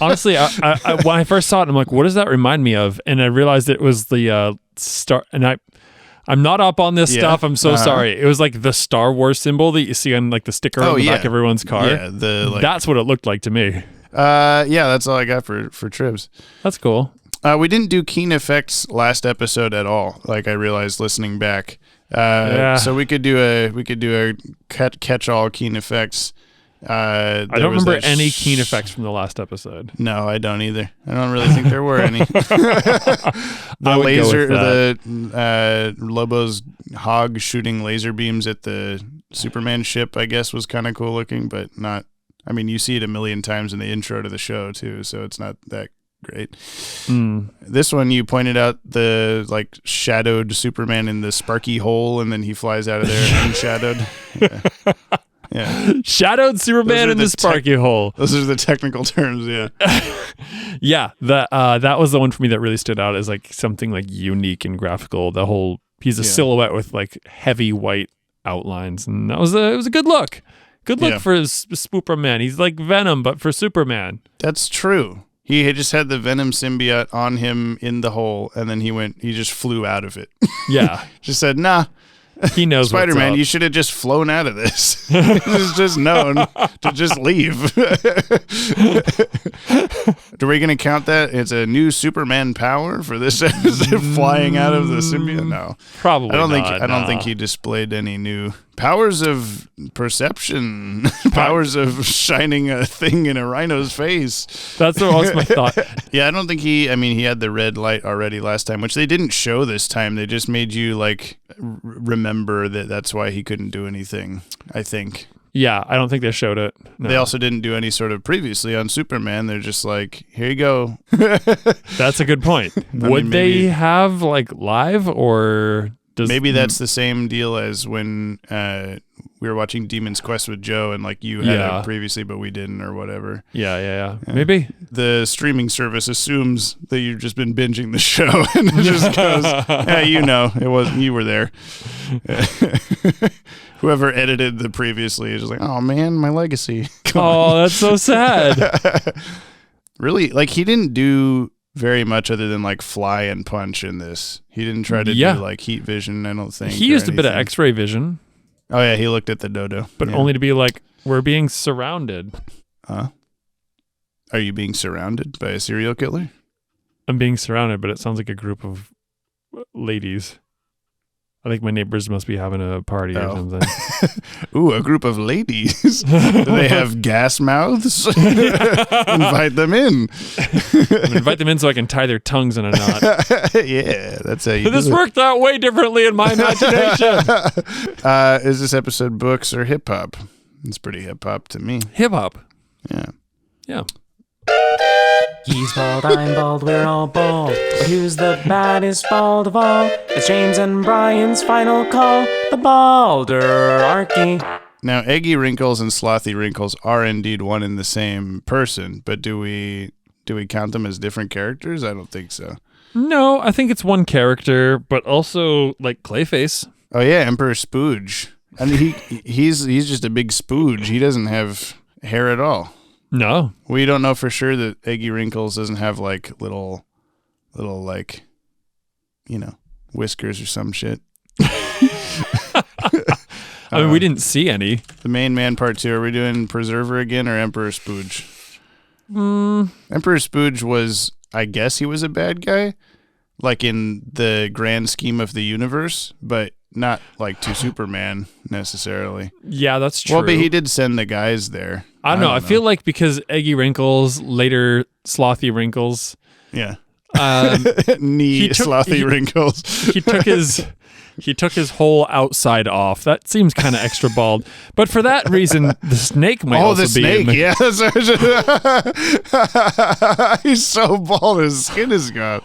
Honestly, I when I first saw it, I'm like, what does that remind me of? And I realized it was the star. And I'm not up on this stuff. I'm so sorry. It was like the Star Wars symbol that you see on like the sticker on the back of everyone's car. Yeah, that's what it looked like to me. Yeah, that's all I got for tribs. That's cool. We didn't do keen effects last episode at all. Like I realized listening back. So we could do a catch all keen effects. I don't remember any keen effects from the last episode. No, I don't either. I don't really think there were any. The laser, the Lobo's hog shooting laser beams at the Superman ship, I guess, was kind of cool looking, but not. I mean, you see it a million times in the intro to the show too, so it's not that great. This one, you pointed out the like shadowed Superman in the sparky hole, and then he flies out of there unshadowed. Yeah. Shadowed Superman in the sparky hole. Those are the technical terms, yeah. Yeah, that was the one for me that really stood out as like something like unique and graphical. The whole he's a silhouette with like heavy white outlines, and it was a good look. Good look for Superman. He's like Venom, but for Superman. That's true. He had just had the Venom symbiote on him in the hole, and then he just flew out of it. Yeah. Just said, nah. He knows Spider-Man, you should have just flown out of this. He's just known to just leave. Are we going to count that? It's a new Superman power for this episode, flying out of the symbiote? No. Probably I don't think he displayed any new powers of perception, powers of shining a thing in a rhino's face. That's always my thought. Yeah, I don't think he had the red light already last time, which they didn't show this time. They just made you like remember that's why he couldn't do anything, I think. Yeah, I don't think they showed it. No. They also didn't do any sort of previously on Superman. They're just like, here you go. That's a good point. Would they have like live or maybe that's the same deal as when we were watching Demon's Quest with Joe and like you had it previously, but we didn't or whatever. Yeah. Maybe. The streaming service assumes that you've just been binging the show and it just goes, yeah, you were there. Whoever edited the previously is just like, oh man, my legacy. That's so sad. Really? Like he didn't do very much other than like fly and punch in this. He didn't try to do like heat vision, I don't think. He used a bit of X-ray vision. Oh yeah, he looked at the dodo. But only to be like, we're being surrounded. Huh? Are you being surrounded by a serial killer? I'm being surrounded, but it sounds like a group of ladies. I think my neighbors must be having a party or something. Ooh, a group of ladies. Do they have gas mouths? Invite them in. Invite them in so I can tie their tongues in a knot. Yeah, that's how you This worked out way differently in my imagination. Is this episode books or hip-hop? It's pretty hip-hop to me. Hip-hop. Yeah. He's bald, I'm bald, we're all bald. But who's the baddest bald of all? It's James and Brian's final call. The Balderarchy. Now, Eggy Wrinkles and Slothy Wrinkles are indeed one and the same person, but do we count them as different characters? I don't think so. No, I think it's one character, but also like Clayface. Oh yeah, Emperor Spooge. I mean, he's just a big spooge. He doesn't have hair at all. No. We don't know for sure that Eggy Wrinkles doesn't have like little like, whiskers or some shit. I mean, we didn't see any. The main man part 2, are we doing Preserver again or Emperor Spooge? Emperor Spooge was, I guess he was a bad guy, like in the grand scheme of the universe, but not like to Superman necessarily. Yeah, that's true. Well, but he did send the guys there. I don't know. I feel like because Eggy Wrinkles, later Slothy Wrinkles. Yeah. Slothy Wrinkles. He took his He took his whole outside off. That seems kind of extra bald. But for that reason, the snake might also the snake, be... yeah. He's so bald, his skin is gone.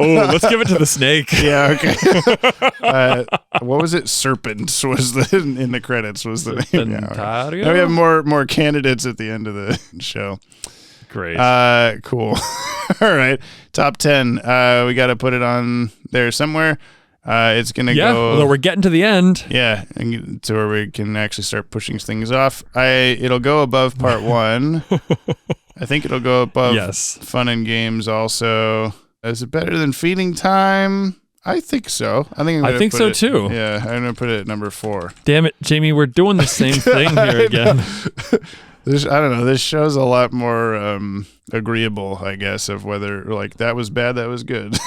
Oh, let's give it to the snake. Yeah, okay. What was it? Serpent was in the credits was the name. Yeah, okay. Now we have more candidates at the end of the show. Great. Cool. All right. Top 10. We got to put it on there somewhere. It's going to go. Although we're getting to the end. Yeah. And to where we can actually start pushing things off. It'll go above part 1. I think it'll go above fun and games also. Is it better than feeding time? I think so. I think so too. Yeah. I'm going to put it at number 4. Damn it, Jamie. We're doing the same thing here again. I don't know. This show's a lot more agreeable, I guess, of whether like that was bad, that was good.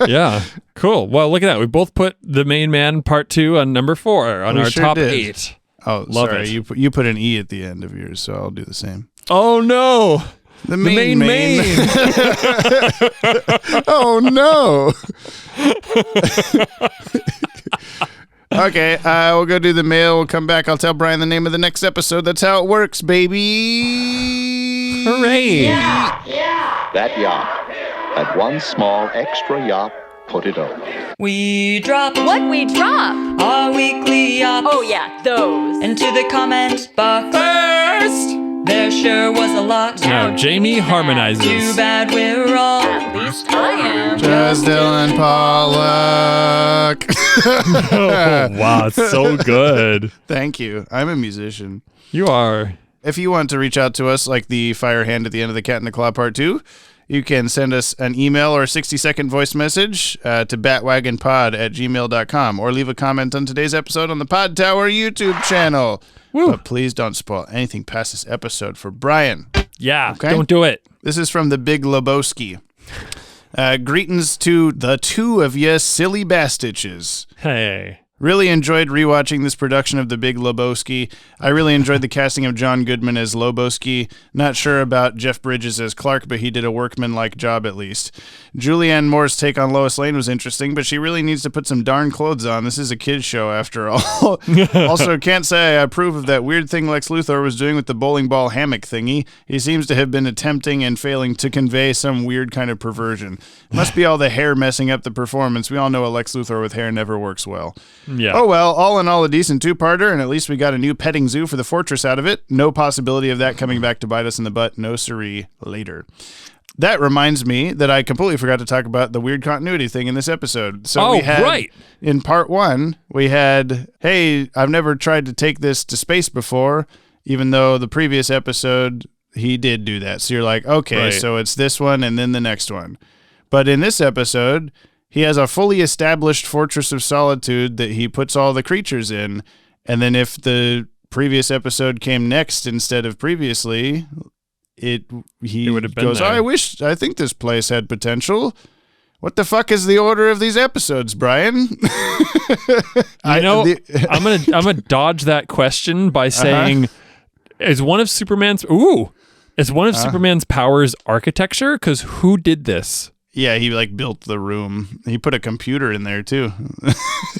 Yeah, cool. Well, look at that. We both put The Main Man Part 2 on number 4 on our top 8. Oh, Love sorry. it. You put an E at the end of yours, so I'll do the same. Oh no. The main. Oh no. Okay, we'll go do the mail. We'll come back. I'll tell Brian the name of the next episode. That's how it works, baby. Hooray. That yacht. That one small extra yacht, put it over. We drop what we drop? Our weekly yacht. Oh yeah, those. Into the comment box. First, there sure was a lot. Now Jamie harmonizes. Too bad we're all. At least I am. Just Dylan Pollock. Oh, wow, it's so good. Thank you. I'm a musician. You are. If you want to reach out to us like the fire hand at the end of the Cat in the Claw Part 2, you can send us an email or a 60-second voice message to batwagonpod@gmail.com or leave a comment on today's episode on the Podtower YouTube channel. Woo. But please don't spoil anything past this episode for Brian. Yeah, okay? Don't do it. This is from the Big Lebowski. Greetings to the two of you silly bastitches. Hey. Really enjoyed rewatching this production of The Big Lebowski. I really enjoyed the casting of John Goodman as Lebowski. Not sure about Jeff Bridges as Clark, but he did a workman-like job at least. Julianne Moore's take on Lois Lane was interesting, but she really needs to put some darn clothes on. This is a kid's show after all. Also, can't say I approve of that weird thing Lex Luthor was doing with the bowling ball hammock thingy. He seems to have been attempting and failing to convey some weird kind of perversion. Must be all the hair messing up the performance. We all know a Lex Luthor with hair never works well. Yeah. Oh well, all in all a decent two-parter, and at least we got a new petting zoo for the fortress out of it. No possibility of that coming back to bite us in the butt. No siree later. That reminds me that I completely forgot to talk about the weird continuity thing in this episode. So we had, in part 1, we had, hey, I've never tried to take this to space before, even though the previous episode, he did do that. So you're like, okay, so it's this one and then the next one. But in this episode, he has a fully established Fortress of Solitude that he puts all the creatures in. And then if the previous episode came next instead of previously, he would have been goes, there. I think this place had potential. What the fuck is the order of these episodes, Brian? I'm gonna dodge that question by saying, is one of Superman's powers architecture? Because who did this? Yeah, he like built the room. He put a computer in there too.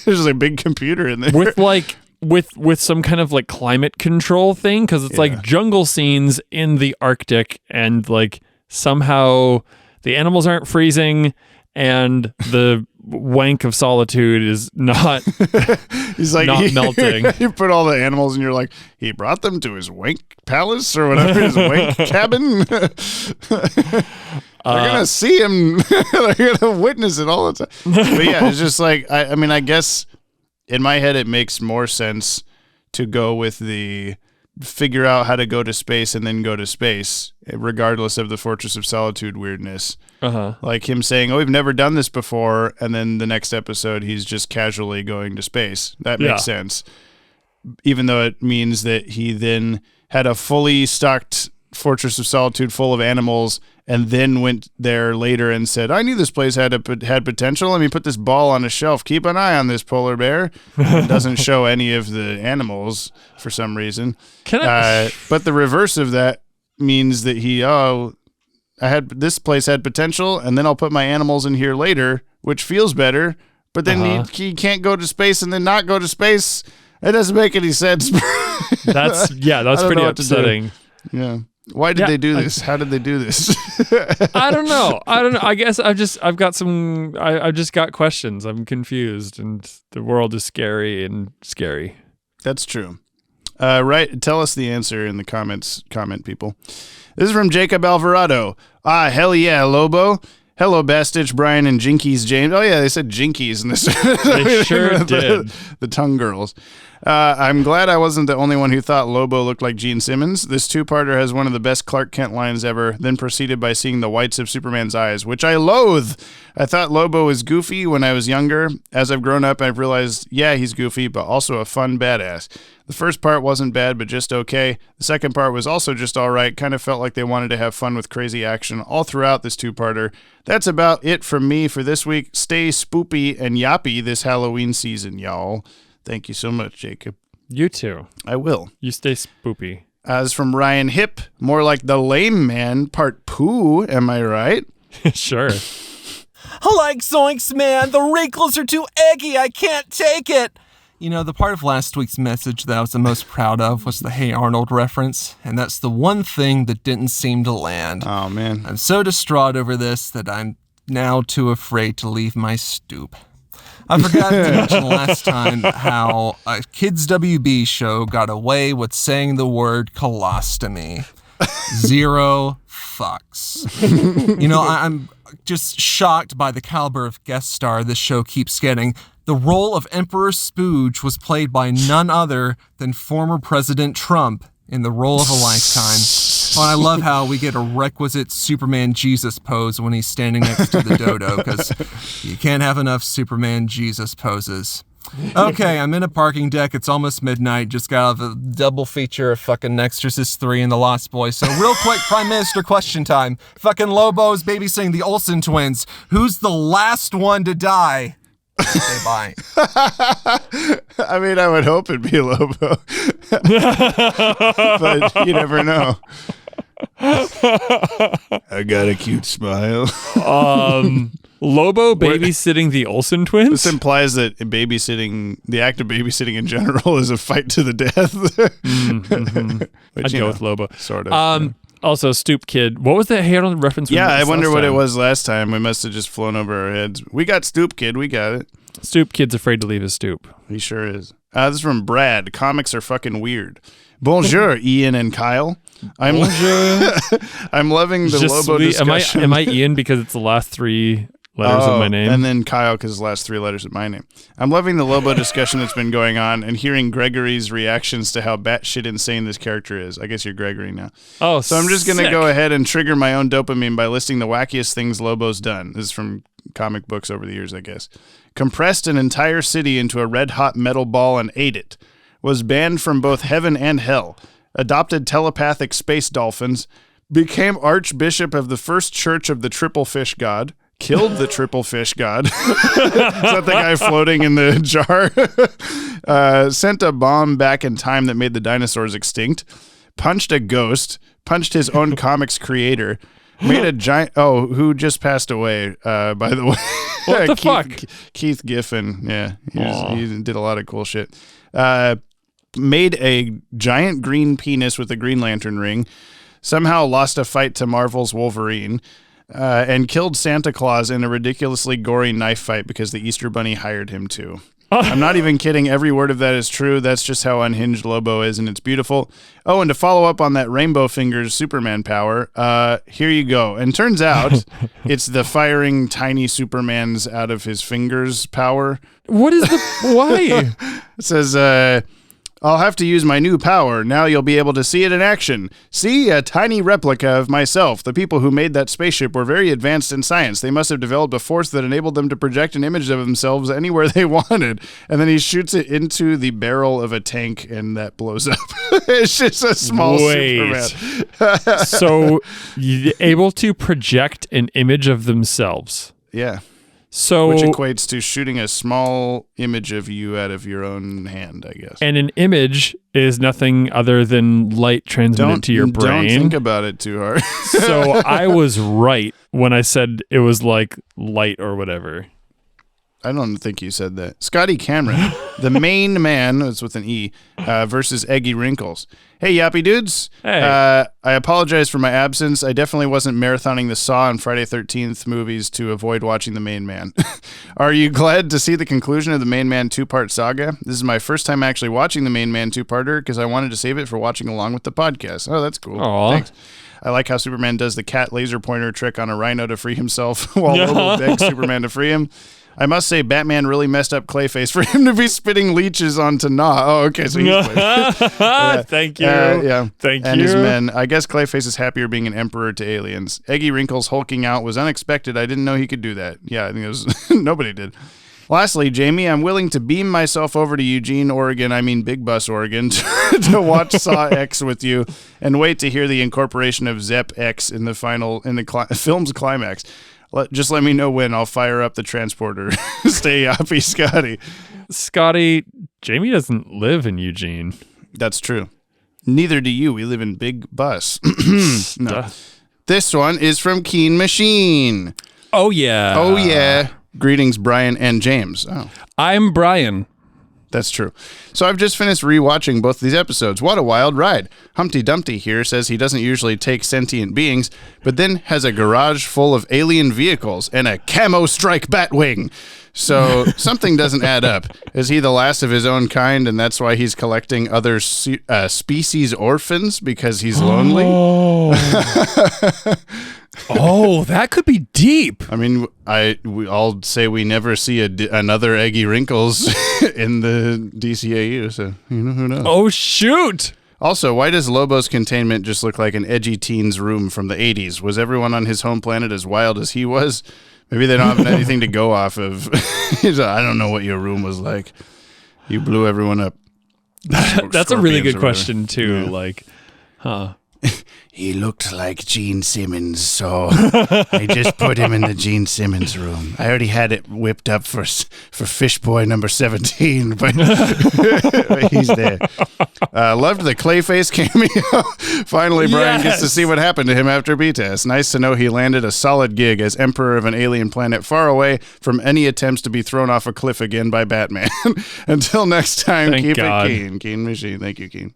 There's a big computer in there with like with some kind of like climate control thing, because it's like jungle scenes in the Arctic, and like somehow the animals aren't freezing, and the wank of solitude is not. He's like not melting. You put all the animals, and you're like, he brought them to his wank palace or whatever, his wank cabin. They're gonna see him. They're gonna witness it all the time. But yeah, it's just like I mean, I guess in my head it makes more sense to go with the figure out how to go to space and then go to space, regardless of the Fortress of Solitude weirdness. Like him saying, "Oh, we've never done this before," and then the next episode he's just casually going to space. That makes sense, even though it means that he then had a fully stocked Fortress of Solitude full of animals, and then went there later and said, I knew this place had potential. Let me put this ball on a shelf. Keep an eye on this polar bear. It doesn't show any of the animals for some reason. But the reverse of that means that this place had potential, and then I'll put my animals in here later, which feels better, But then he can't go to space and then not go to space. It doesn't make any sense. That's pretty upsetting. Yeah. Why did they do this? How did they do this? I don't know. I guess I've just got questions. I'm confused, and the world is scary and scary. That's true. Right. Tell us the answer in the comments, people. This is from Jacob Alvarado. Hell yeah, Lobo. Hello, Bastich, Brian, and Jinkies James. Oh, yeah, they said Jinkies in this. They sure did. The tongue girls. I'm glad I wasn't the only one who thought Lobo looked like Gene Simmons. This two-parter has one of the best Clark Kent lines ever, then proceeded by seeing the whites of Superman's eyes, which I loathe. I thought Lobo was goofy when I was younger. As I've grown up, I've realized, yeah, he's goofy, but also a fun badass. The first part wasn't bad, but just okay. The second part was also just all right. Kind of felt like they wanted to have fun with crazy action all throughout this two-parter. That's about it from me for this week. Stay spoopy and yappy this Halloween season, y'all. Thank you so much, Jacob. You too. I will. You stay spoopy. This is from Ryan Hip. More like the lame man part poo. Am I right? Sure. Like zoinks, man. The wrinkles are too eggy. I can't take it. You know, the part of last week's message that I was the most proud of was the Hey Arnold reference, and that's the one thing that didn't seem to land. Oh, man. I'm so distraught over this that I'm now too afraid to leave my stoop. I forgot to mention last time how a Kids WB show got away with saying the word colostomy. 0 fucks. You know, I'm just shocked by the caliber of guest star this show keeps getting. The role of Emperor Spooge was played by none other than former President Trump in the role of a lifetime. Oh, and I love how we get a requisite Superman Jesus pose when he's standing next to the dodo, because you can't have enough Superman Jesus poses. Okay, I'm in a parking deck. It's almost midnight. Just got out of a double feature of fucking Exorcist 3 and The Lost Boys. So real quick, Prime Minister question time. Fucking Lobo's babysitting the Olsen twins. Who's the last one to die? Say bye. I mean, I would hope it'd be Lobo. But you never know. I got a cute smile. Lobo babysitting the Olsen twins? This implies that the act of babysitting in general is a fight to the death. I'd go with Lobo. Sort of. Also, Stoop Kid. What was that hair on the reference? Yeah, I wonder what it was last time. We must have just flown over our heads. We got Stoop Kid. We got it. Stoop Kid's afraid to leave his stoop. He sure is. This is from Brad. Comics are fucking weird. Bonjour, Ian and Kyle. I'm loving the Lobo discussion. Am I Ian because it's the last 3 letters of my name? And then Kyle because the last 3 letters of my name. I'm loving the Lobo discussion that's been going on and hearing Gregory's reactions to how batshit insane this character is. I guess you're Gregory now. Oh, so I'm just going to go ahead and trigger my own dopamine by listing the wackiest things Lobo's done. This is from comic books over the years, I guess. Compressed an entire city into a red-hot metal ball and ate it. Was banned from both heaven and hell. Adopted telepathic space dolphins. Became Archbishop of the First Church of the Triple Fish God. Killed the Triple Fish God. Is that the guy floating in the jar? Sent a bomb back in time that made the dinosaurs extinct. Punched a ghost. Punched his own comics creator. Made a giant... Oh, who just passed away, by the way. What the fuck? Keith Giffen. Yeah, he did a lot of cool shit. Made a giant green penis with a Green Lantern ring. Somehow lost a fight to Marvel's Wolverine. And killed Santa Claus in a ridiculously gory knife fight because the Easter Bunny hired him to. I'm not even kidding. Every word of that is true. That's just how unhinged Lobo is, and it's beautiful. Oh, and to follow up on that Rainbow Fingers Superman power, here you go. And turns out it's the firing tiny Supermans out of his fingers power. What is the... Why? It says... I'll have to use my new power. Now you'll be able to see it in action. See, a tiny replica of myself. The people who made that spaceship were very advanced in science. They must have developed a force that enabled them to project an image of themselves anywhere they wanted. And then he shoots it into the barrel of a tank, and that blows up. It's just a small Superman. So, you're able to project an image of themselves. Yeah. So, which equates to shooting a small image of you out of your own hand, I guess. And an image is nothing other than light transmitted to your brain. Don't think about it too hard. So I was right when I said it was like light or whatever. I don't think you said that. Scotty Cameron, the main man, it's with an E, versus Eggy Wrinkles. Hey, Yoppie dudes. Hey. I apologize for my absence. I definitely wasn't marathoning the Saw and Friday 13th movies to avoid watching the main man. Are you glad to see the conclusion of the main man 2-part saga? This is my first time actually watching the main man 2-parter because I wanted to save it for watching along with the podcast. Oh, that's cool. Aw. Thanks. I like how Superman does the cat laser pointer trick on a rhino to free himself while Lobo begs Superman to free him. I must say, Batman really messed up Clayface for him to be spitting leeches onto Nah. Oh, okay, so he's Thank you. yeah. Thank and you. his men. I guess Clayface is happier being an emperor to aliens. Eggy Wrinkles hulking out was unexpected. I didn't know he could do that. Yeah, I think it was nobody did. Lastly, Jamie, I'm willing to beam myself over to Eugene, Oregon, Big Bus, Oregon, to watch Saw X with you and wait to hear the incorporation of Zep X in the film's climax. Just let me know when. I'll fire up the transporter. Stay Yoppie, Scotty. Scotty, Jamie doesn't live in Eugene. That's true. Neither do you. We live in Big Bus. No. This one is from Keen Machine. Oh, yeah. Oh, yeah. Greetings, Brian and James. Oh, I'm Brian. That's true. So I've just finished rewatching both these episodes. What a wild ride. Humpty Dumpty here says he doesn't usually take sentient beings, but then has a garage full of alien vehicles and a camo strike Bat-Wing. So something doesn't add up. Is he the last of his own kind, and that's why he's collecting other species orphans because he's lonely? Oh, that could be deep. I mean, I'll say we never see another Eggy Wrinkles in the DCAU, so who knows? Oh, shoot. Also, why does Lobo's containment just look like an edgy teen's room from the 80s? Was everyone on his home planet as wild as he was? Maybe they don't have anything to go off of. I don't know what your room was like. You blew everyone up. That's a really good question, too. Yeah. He looked like Gene Simmons, so I just put him in the Gene Simmons room. I already had it whipped up for Fish Boy number 17, but he's there. Loved the Clayface cameo. Finally, Brian gets to see what happened to him after BTAS. Nice to know he landed a solid gig as Emperor of an alien planet far away from any attempts to be thrown off a cliff again by Batman. Until next time, keep it keen. Keen Machine. Thank you, Keen.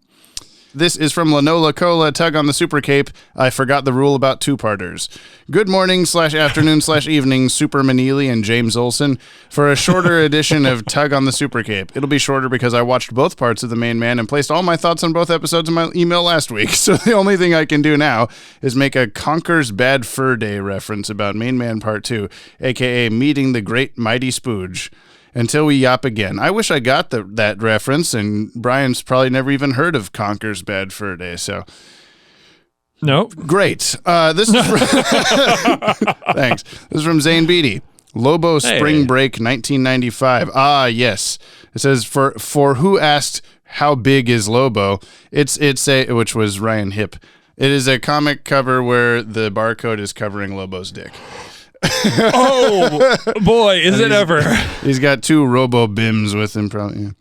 This is from Lanola Cola, Tug on the Super Cape. I forgot the rule about 2-parters. Good morning / afternoon / evening, Super Manili and James Olsen, for a shorter edition of Tug on the Super Cape. It'll be shorter because I watched both parts of The Main Man and placed all my thoughts on both episodes in my email last week. So the only thing I can do now is make a Conker's Bad Fur Day reference about Main Man Part 2, a.k.a. meeting the great mighty Spooge. Until we yop again. I wish I got that reference, and Brian's probably never even heard of Conker's Bad Fur Day, so... No. Great. This is Thanks. This is from Zane Beatty. Lobo Spring Break 1995. Ah, yes. It says, for who asked how big is Lobo, it's a, which was Ryan Hipp. It is a comic cover where the barcode is covering Lobo's dick. Oh boy, is it ever. He's got 2 Robo Bims with him probably.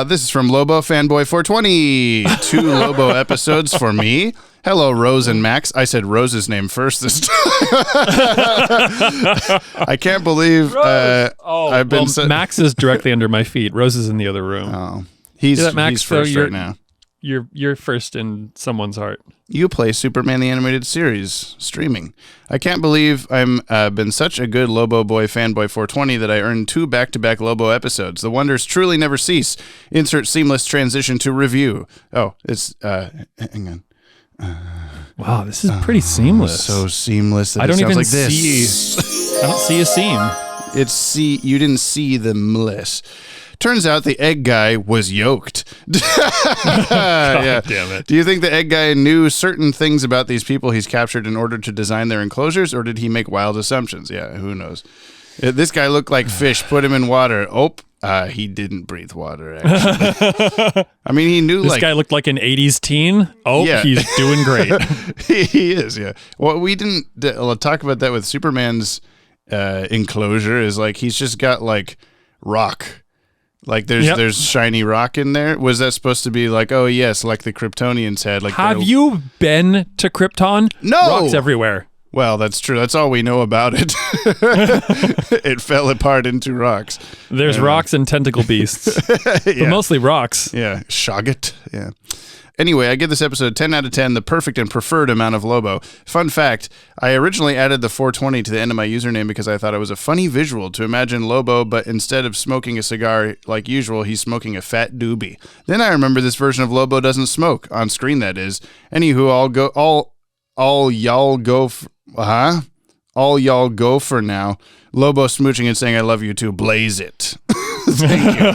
This is from Lobo Fanboy 420. 2 Lobo episodes for me. Hello, Rose and Max. I said Rose's name first this time. I can't believe I've been Max is directly under my feet. Rose is in the other room. Oh, he's first right now. You're first in someone's heart. You play Superman the Animated Series streaming. I can't believe I'm been such a good Lobo Boy fanboy 420 that I earned 2 back-to-back Lobo episodes. The wonders truly never cease. Insert seamless transition to review. Oh, it's hang on. Wow, this is pretty seamless. So seamless that I don't it sounds even like this. I don't see a seam. You didn't see the mliss. Turns out the egg guy was yoked. God damn it. Do you think the egg guy knew certain things about these people he's captured in order to design their enclosures, or did he make wild assumptions? Yeah, who knows? This guy looked like fish. Put him in water. Oh, he didn't breathe water, actually. I mean, he knew this guy looked like an 80s teen. Oh, yeah. He's doing great. He is, yeah. Well, we didn't talk about that with Superman's enclosure, is like he's just got like rock. Like there's shiny rock in there. Was that supposed to be like, oh yes, like the Kryptonians had? Like, have you been to Krypton? No, rocks everywhere. Well, that's true. That's all we know about it. It fell apart into rocks. There's rocks and tentacle beasts. But mostly rocks. Yeah. Shoggoth. Yeah. Anyway, I give this episode 10 out of 10, the perfect and preferred amount of Lobo. Fun fact, I originally added the 420 to the end of my username because I thought it was a funny visual to imagine Lobo, but instead of smoking a cigar like usual, he's smoking a fat doobie. Then I remember this version of Lobo doesn't smoke, on screen that is. Anywho, all y'all go for now. Lobo smooching and saying I love you too. Blaze it. Thank you.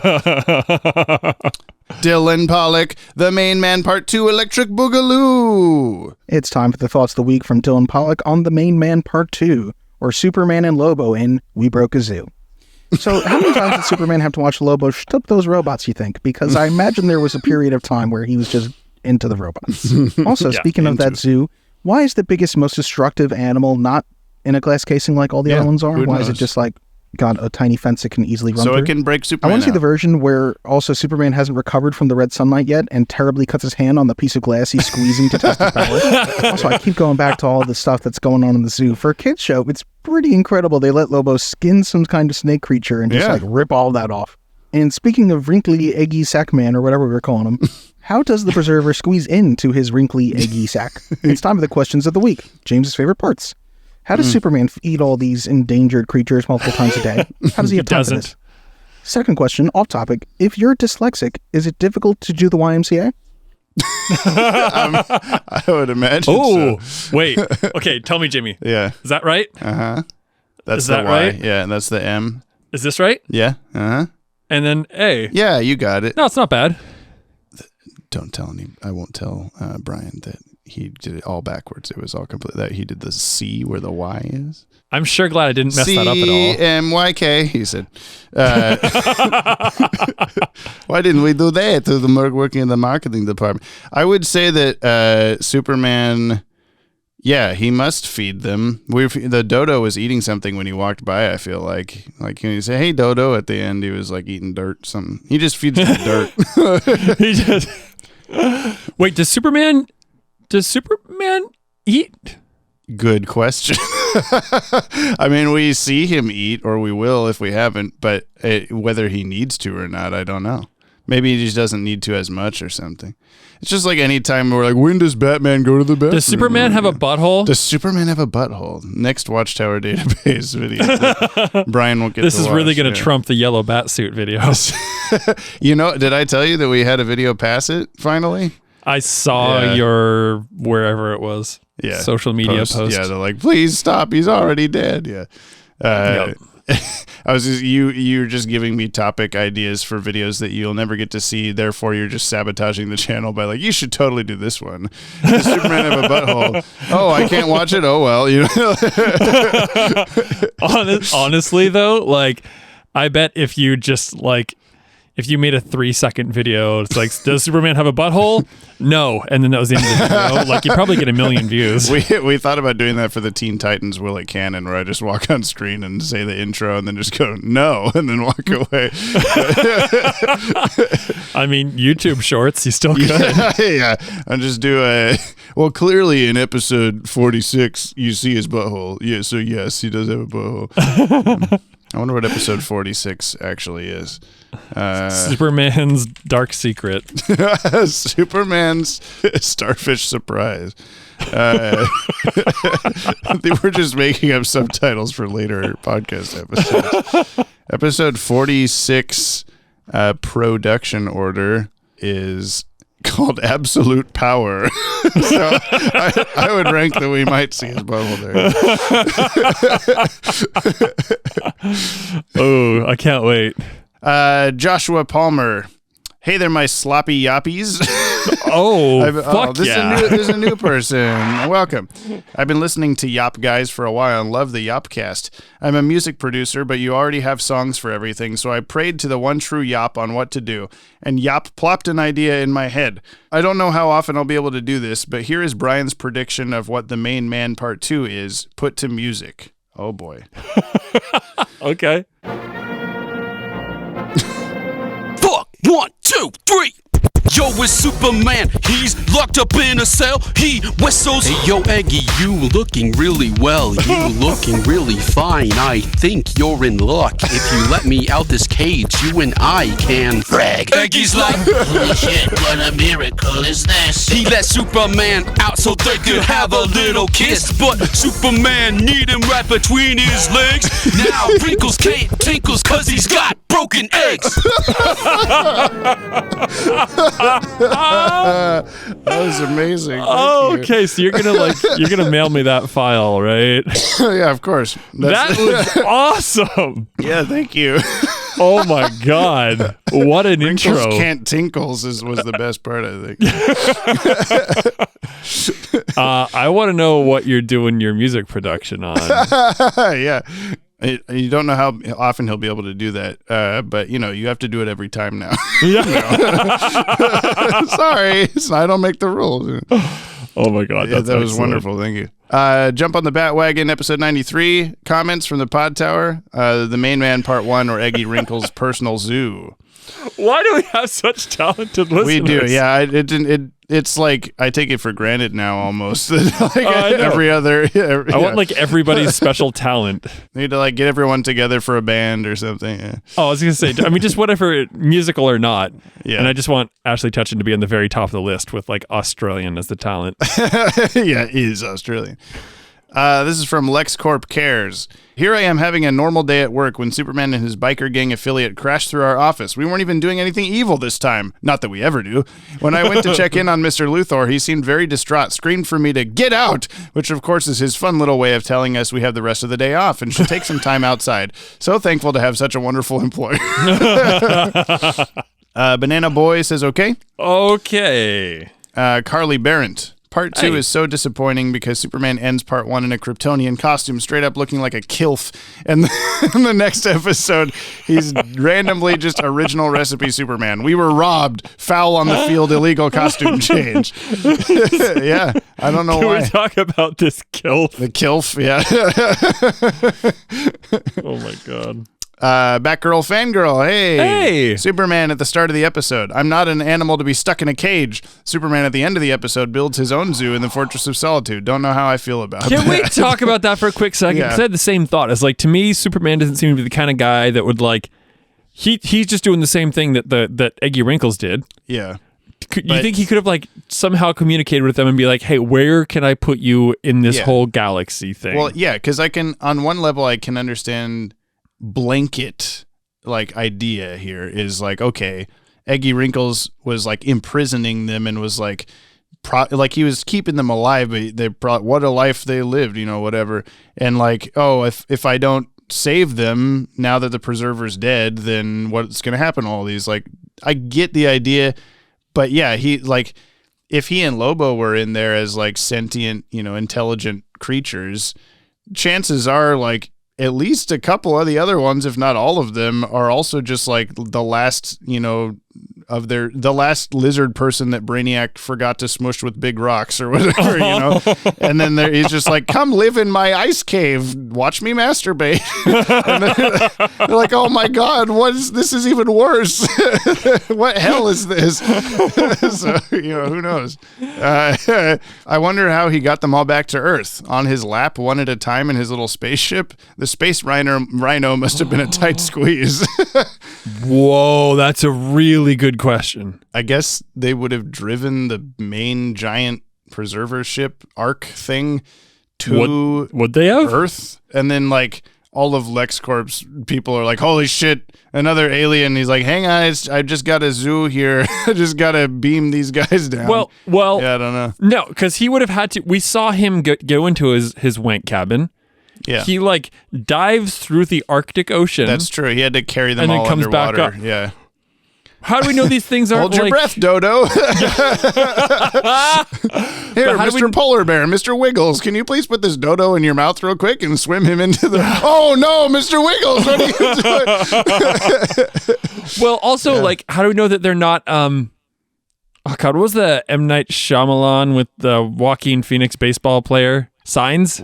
Dylan Pollock, The Main Man Part 2 Electric Boogaloo. It's time for the Thoughts of the Week from Dylan Pollock on The Main Man Part 2, or Superman and Lobo in We Broke a Zoo. So how many times did Superman have to watch Lobo shtup those robots, you think? Because I imagine there was a period of time where he was just into the robots. Also, speaking of that zoo, why is the biggest, most destructive animal not in a glass casing like all the other ones are? Why is it just like got a tiny fence it can easily run through? So it can break Superman I want to see out. the version where also Superman hasn't recovered from the red sunlight yet and terribly cuts his hand on the piece of glass he's squeezing to test his power. Also, I keep going back to all the stuff that's going on in the zoo. For a kid's show, it's pretty incredible. They let Lobo skin some kind of snake creature and just like rip all that off. And speaking of wrinkly, eggy sack man, or whatever we were calling him, how does the preserver squeeze into his wrinkly, eggy sack? It's time for the questions of the week. James's favorite parts. How does Superman eat all these endangered creatures multiple times a day? How does he have time for this? Second question, off topic. If you're dyslexic, is it difficult to do the YMCA? I would imagine so. Wait. Okay, tell me, Jimmy. Yeah. Is that right? Uh-huh. That's Is the that Y. right? Yeah, and that's the M. Is this right? Yeah. Uh-huh. And then A. Yeah, you got it. No, it's not bad. Don't tell any. I won't tell Brian that he did it all backwards. It was all complete. That he did the C where the Y is. I'm sure glad I didn't mess that up at all. CMYK, he said. Why didn't we do that to the working in the marketing department? I would say that Superman, he must feed them. The dodo was eating something when he walked by, I feel like. Like, when you say, hey, dodo, at the end, he was like eating dirt, something. He just feeds the dirt. He just... Wait, does Superman eat? Good question. I mean, we see him eat, or we will if we haven't, but whether he needs to or not, I don't know. Maybe he just doesn't need to as much or something. It's just like any time we're like, when does Batman go to the bathroom? Does Superman have a butthole? Does Superman have a butthole? Next Watchtower database video. Brian won't get this to is watch. really going to trump the yellow bat suit video. You know, did I tell you that we had a video pass it finally? I saw your wherever it was. Yeah. Social media post. Yeah, they're like, please stop. He's already dead. Yeah. Yep. I was just, you're just giving me topic ideas for videos that you'll never get to see. Therefore, you're just sabotaging the channel by like, you should totally do this one. Does Superman have a butthole? Oh, I can't watch it. Oh well, you know. Honestly, though, like, I bet if you just like. If you made a 3-second video, it's like, does Superman have a butthole? No. And then that was the end of the video. Like, you'd probably get 1 million views. We thought about doing that for the Teen Titans Will It Cannon, where I just walk on screen and say the intro and then just go, no, and then walk away. I mean, YouTube shorts, you still could. Yeah. And just do well, clearly in episode 46, you see his butthole. Yeah, so yes, he does have a butthole. I wonder what episode 46 actually is. Superman's Dark Secret. Superman's Starfish Surprise. I think we're just making up subtitles for later podcast episodes. Episode 46 production order is called Absolute Power. So I would rank that we might see his bubble there. Oh, I can't wait. Joshua Palmer. Hey there, my sloppy yoppies. This is a new person. Welcome. I've been listening to Yop Guys for a while and love the Yopcast. I'm a music producer, but you already have songs for everything, so I prayed to the one true Yop on what to do, and Yop plopped an idea in my head. I don't know how often I'll be able to do this, but here is Brian's prediction of what The Main Man Part 2 is put to music. Oh boy. Okay. 4, 1, 2, 3. Yo, it's Superman, he's locked up in a cell, he whistles. Hey, yo, Eggy, you looking really well, you looking really fine. I think you're in luck. If you let me out this cage, you and I can frag. Eggy's like, holy shit, what a miracle is this? He let Superman out so they could have a little kiss, but Superman need him right between his legs. Now Wrinkles can't tinkles cause he's got broken eggs. That was amazing. Okay, so you're gonna mail me that file, right? Yeah, of course. That was awesome. Yeah, thank you. Oh my god, what an Wrinkles intro! Can't tinkles was the best part, I think. I want to know what you're doing your music production on. Yeah. You don't know how often he'll be able to do that, but you have to do it every time now. Sorry, I don't make the rules. Oh my god, that was wonderful. Thank you. Jump on the Bat-Wagon, episode 93. Comments from the Podtower. The Main Man, part 1, or Eggy Wrinkles' personal zoo. Why do we have such talented listeners? We do, yeah. It's like I take it for granted now, almost. Every other. I want like everybody's special talent. Need to like get everyone together for a band or something. Yeah. Oh, I was gonna say, I mean, just whatever, musical or not. Yeah. And I just want Ashley Touchin to be on the very top of the list with like Australian as the talent. Yeah, he is Australian. This is from LexCorp Cares. Here I am having a normal day at work when Superman and his biker gang affiliate crashed through our office. We weren't even doing anything evil this time. Not that we ever do. When I went to check in on Mr. Luthor, he seemed very distraught, screamed for me to get out, which of course is his fun little way of telling us we have the rest of the day off and should take some time outside. So thankful to have such a wonderful employer. Banana Boy says, okay. Okay. Carly Barrett. Part 2 is so disappointing because Superman ends part 1 in a Kryptonian costume, straight up looking like a kilf. And in the next episode, he's randomly just original recipe Superman. We were robbed. Foul on the field, illegal costume change. Yeah, I don't know why. Can we talk about this kilf? The kilf, yeah. Oh my god. Batgirl fangirl, hey! Superman at the start of the episode. I'm not an animal to be stuck in a cage. Superman at the end of the episode builds his own zoo in the Fortress of Solitude. Don't know how I feel about Can that. we talk about that for a quick second? Because I had the same thought. It's like, to me, Superman doesn't seem to be the kind of guy that would like, he's just doing the same thing that Eggy Wrinkles did. Yeah. You think he could have like somehow communicated with them and be like, hey, where can I put you in this whole galaxy thing? Well, yeah, because I can, on one level, I can understand blanket like idea here is like, okay, Eggy Wrinkles was like imprisoning them and was like like he was keeping them alive, but they what a life they lived, whatever. And like, oh, if I don't save them now that the preserver's dead, then what's gonna happen to all these? Like, I get the idea, but yeah, he like, if he and Lobo were in there as like sentient, intelligent creatures, chances are like at least a couple of the other ones, if not all of them, are also just like the last, the last lizard person that Brainiac forgot to smush with big rocks or whatever, And then he's just like, come live in my ice cave. Watch me masturbate. And they're like, oh my God, this is even worse. What hell is this? So, who knows? I wonder how he got them all back to Earth on his lap, one at a time in his little spaceship. The space rhino must have been a tight squeeze. Whoa, that's a really good question. I guess they would have driven the main giant preserver ship Ark thing to would they have? Earth, and then like all of LexCorp's people are like, holy shit, another alien. He's like, hang on, I just got a zoo here. I just got to beam these guys down. Well, yeah, I don't know. No, because he would have had to. We saw him go into his wank cabin. Yeah. He like dives through the Arctic Ocean. That's true. He had to carry them and all then comes underwater. Back up. Yeah. How do we know these things aren't Hold your breath, Dodo. Here, Mr. Polar Bear, Mr. Wiggles, can you please put this Dodo in your mouth real quick and swim him into the... Oh, no, Mr. Wiggles, what are you doing? Well, also, like, how do we know that they're not... Oh, God, what was the M. Night Shyamalan with the Joaquin Phoenix baseball player? Signs?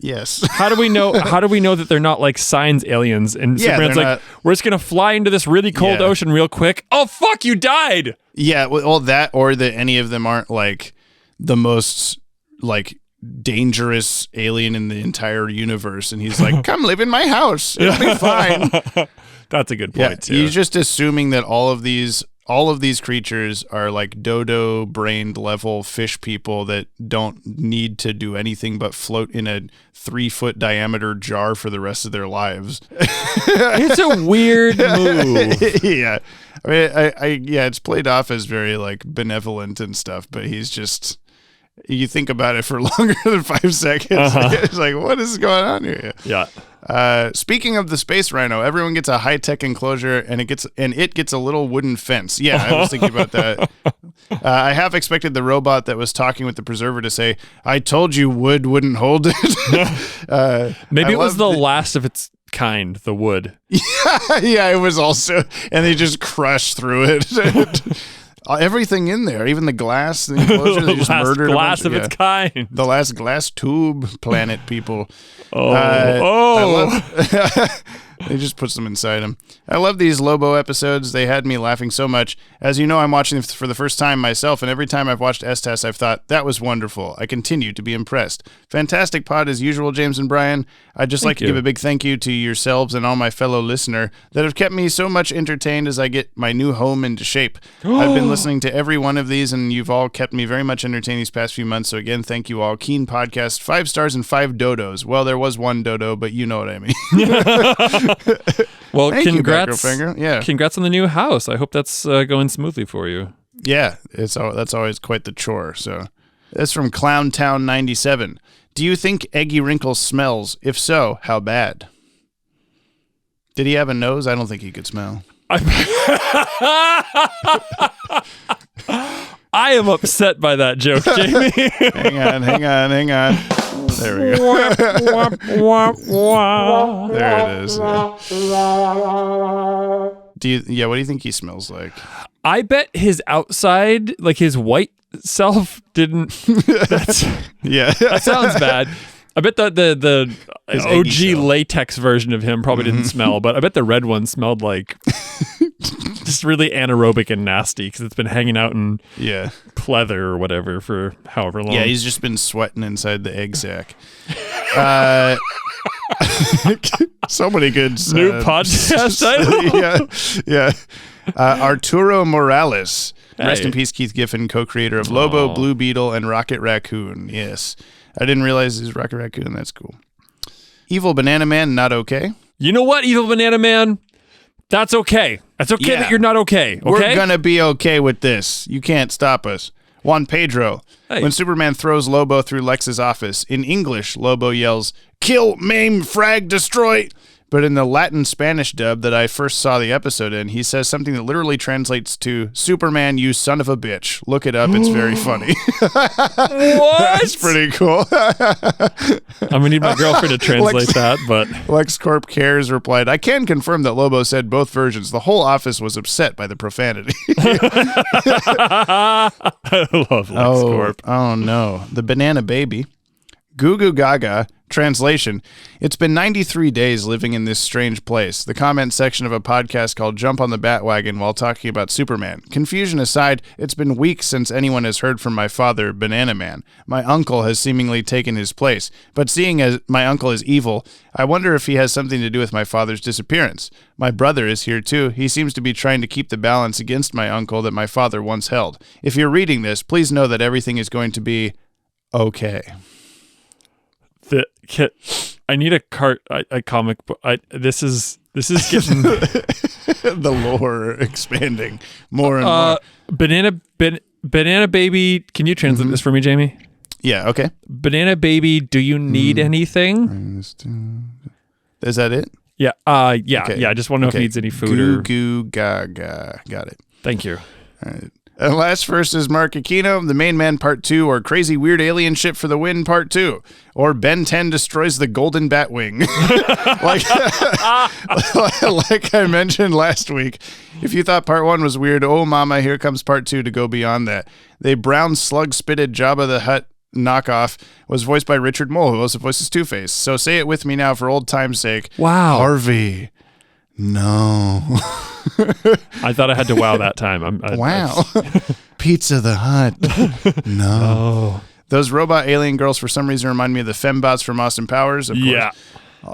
Yes. How do we know that they're not like science aliens? And Superman's like, we're just gonna fly into this really cold ocean real quick. Oh fuck, you died. Yeah, well, that or that any of them aren't like the most like dangerous alien in the entire universe, and he's like, come live in my house, it'll be fine. That's a good point too. He's just assuming that all of these creatures are like dodo brained level fish people that don't need to do anything but float in a 3-foot diameter jar for the rest of their lives. It's a weird move. Yeah, I mean, it's played off as very like benevolent and stuff, but he's just, you think about it for longer than 5 seconds. It's like, what is going on here? Yeah. Speaking of the space rhino, everyone gets a high-tech enclosure, and it gets a little wooden fence. Yeah, I was thinking about that. I half expected the robot that was talking with the preserver to say, "I told you wood wouldn't hold it." Maybe it was the last of its kind, the wood. Yeah, it was also, and they just crushed through it. Everything in there, even the glass, the enclosure, they just murdered glass of its kind. The last glass tube planet people. They just puts them inside him. I love these Lobo episodes. They had me laughing so much. As you know, I'm watching them for the first time myself, and every time I've watched Estes, I've thought, that was wonderful. I continue to be impressed. Fantastic pod as usual, James and Brian. I'd just like to give a big thank you to yourselves and all my fellow listener that have kept me so much entertained as I get my new home into shape. I've been listening to every one of these, and you've all kept me very much entertained these past few months, so again, thank you all. Keen podcast, 5 stars and 5 dodos. Well, there was 1 dodo, but you know what I mean. Well, thank congrats! You, yeah, congrats on the new house. I hope that's going smoothly for you. Yeah, that's always quite the chore. So, that's from Clowntown 97. Do you think Eggy Wrinkle smells? If so, how bad? Did he have a nose? I don't think he could smell. I am upset by that joke, Jamie. Hang on. There we go. There it is. What do you think he smells like? I bet his outside, like his white self, didn't. That sounds bad. I bet the OG latex version of him probably didn't smell, but I bet the red one smelled like just really anaerobic and nasty because it's been hanging out in pleather or whatever for however long. Yeah, he's just been sweating inside the egg sack. So many good new podcast title. Yeah. Arturo Morales. Rest in peace, Keith Giffen, co-creator of Lobo, Blue Beetle, and Rocket Raccoon. Yes. I didn't realize he's Rocket Raccoon. That's cool. Evil Banana Man, not okay. You know what, Evil Banana Man? That's okay. That's okay that you're not okay. We're going to be okay with this. You can't stop us. Juan Pedro. Hey. When Superman throws Lobo through Lex's office, in English, Lobo yells, "Kill, maim, frag, destroy." But in the Latin Spanish dub that I first saw the episode in, he says something that literally translates to, "Superman, you son of a bitch." Look it up. It's very funny. What? That's pretty cool. I'm going to need my girlfriend to translate that, but... LexCorp Cares replied, "I can confirm that Lobo said both versions. The whole office was upset by the profanity." I love LexCorp. Oh, no. The Banana Baby. Goo Goo Gaga. Translation: It's been 93 days living in this strange place. The comment section of a podcast called Jump on the Bat-Wagon while talking about Superman. Confusion aside, it's been weeks since anyone has heard from my father, Banana Man. My uncle has seemingly taken his place. But seeing as my uncle is evil, I wonder if he has something to do with my father's disappearance. My brother is here too. He seems to be trying to keep the balance against my uncle that my father once held. If you're reading this, please know that everything is going to be okay. I need a comic book. This is getting the lore expanding more and more. Banana Baby. Can you translate this for me, Jamie? Yeah. Okay. Banana Baby. Do you need anything? Is that it? Yeah. Okay. Yeah. I just want to know if he needs any food. Goo Goo Gaga. Got it. Thank you. All right. And last first is Mark Aquino, The Main Man Part 2, or Crazy Weird Alien Ship for the Win Part 2, or Ben 10 destroys the Golden Batwing. like I mentioned last week, if you thought Part 1 was weird, oh mama, here comes Part 2 to go beyond that. They brown slug-spitted Jabba the Hutt knockoff was voiced by Richard Mole, who also voices Two-Face. So say it with me now for old time's sake. Wow. Harvey. No. I thought I had to wow that time. Wow. Pizza the Hut. No. Those robot alien girls for some reason remind me of the fembots from Austin Powers. Of course. Yeah.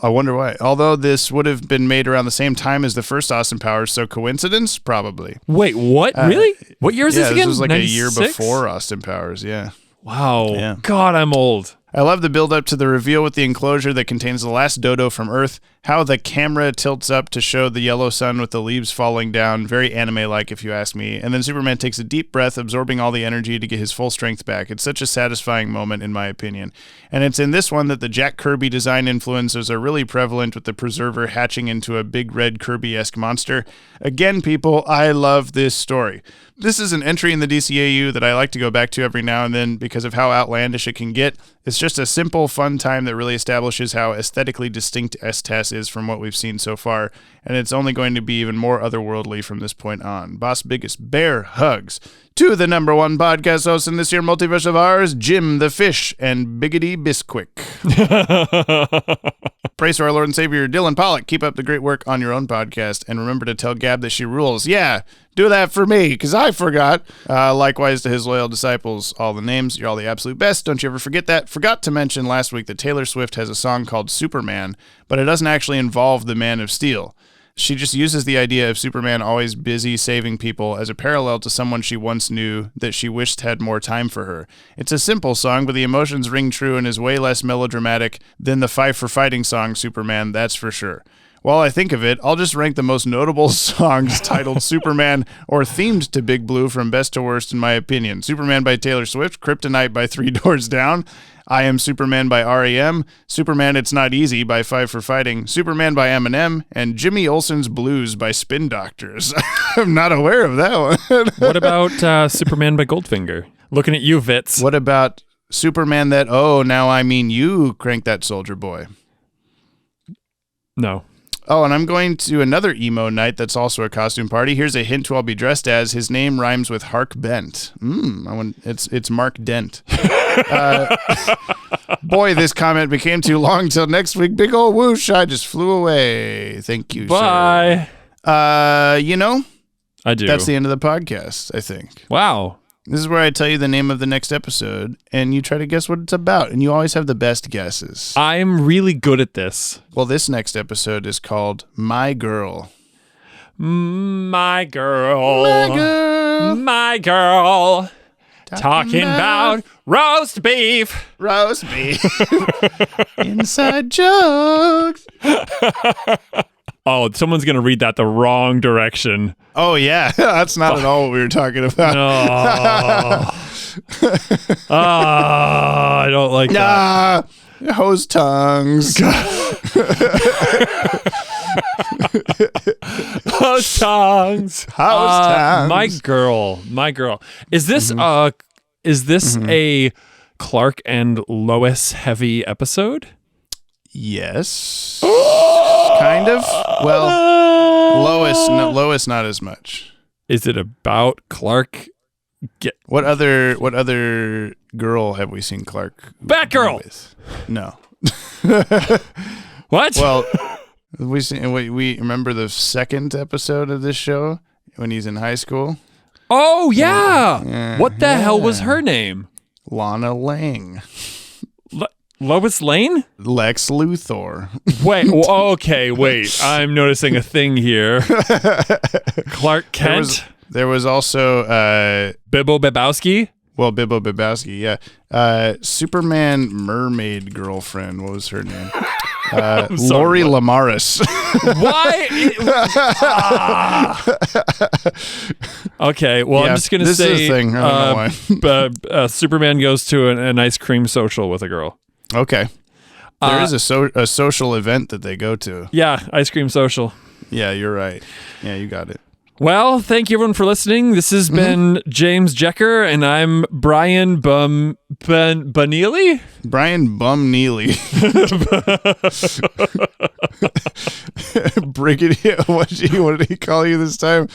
I wonder why. Although this would have been made around the same time as the first Austin Powers, so coincidence? Probably. Wait, what? Really? What year is this again? This was like 96? a year before Austin Powers, yeah. Wow. Yeah. God, I'm old. I love the build up to the reveal with the enclosure that contains the last dodo from Earth, how the camera tilts up to show the yellow sun with the leaves falling down, very anime-like if you ask me, and then Superman takes a deep breath, absorbing all the energy to get his full strength back. It's such a satisfying moment, in my opinion. And it's in this one that the Jack Kirby design influences are really prevalent, with the Preserver hatching into a big red Kirby-esque monster. Again, people, I love this story. This is an entry in the DCAU that I like to go back to every now and then because of how outlandish it can get. It's just a simple, fun time that really establishes how aesthetically distinct STAS is from what we've seen so far, and it's only going to be even more otherworldly from this point on. Boss biggest bear hugs to the number one podcast host in this year multiverse of ours, Jim the Fish and Biggity Bisquick. Praise to our Lord and Savior, Dylan Pollock. Keep up the great work on your own podcast, and remember to tell Gab that she rules. Yeah, do that for me, because I forgot. Likewise to his loyal disciples, all the names. You're all the absolute best. Don't you ever forget that. Forgot to mention last week that Taylor Swift has a song called Superman, but it doesn't actually involve the Man of Steel. She just uses the idea of Superman always busy saving people as a parallel to someone she once knew that she wished had more time for her. It's a simple song, but the emotions ring true and is way less melodramatic than the Five for Fighting song Superman, that's for sure. While I think of it, I'll just rank the most notable songs titled Superman or themed to Big Blue from best to worst in my opinion. Superman by Taylor Swift, Kryptonite by Three Doors Down, I Am Superman by R.E.M., Superman It's Not Easy by Five for Fighting, Superman by Eminem, and Jimmy Olsen's Blues by Spin Doctors. I'm not aware of that one. What about Superman by Goldfinger? Looking at you, Vitz. What about Superman that, oh, now I mean you, Crank That Soldier Boy? No. Oh, and I'm going to another emo night that's also a costume party. Here's a hint who I'll be dressed as. His name rhymes with Hark Bent. It's Mark Dent. Boy, this comment became too long till next week. Big ol' whoosh, I just flew away. Thank you, Bye. Sir. I do. That's the end of the podcast, I think. Wow. This is where I tell you the name of the next episode, and you try to guess what it's about, and you always have the best guesses. I'm really good at this. Well, this next episode is called My Girl. My girl. My girl. My girl. Talking about roast beef. Roast beef. Inside jokes. Oh, someone's going to read that the wrong direction. Oh, yeah. That's not at all what we were talking about. No. I don't like that. Hose tongues. Hose tongues. Hose tongues. My girl. Is this a Clark and Lois heavy episode? Yes. Kind of. Well, Lois not as much. Is it about Clark? What other girl have we seen Clark Batgirl with? No. What? Well, we remember the second episode of this show when he's in high school. Oh yeah. What the hell was her name? Lana Lang. Lois Lane? Lex Luthor. Wait. I'm noticing a thing here. Clark Kent. There was also Bibbo Babowski. Well, Bibbo Babowski, yeah. Superman mermaid girlfriend. What was her name? Lori Lamaris. Why? Okay, well, I'm just going to say this is a thing. I don't know why. Superman goes to an ice cream social with a girl. Okay. There is a social event that they go to. Yeah, ice cream social. Yeah, you're right. Yeah, you got it. Well, thank you everyone for listening. This has been James Jecker, and I'm Brian Buneely? Brian Bumneely. Brigadier, what did he call you this time?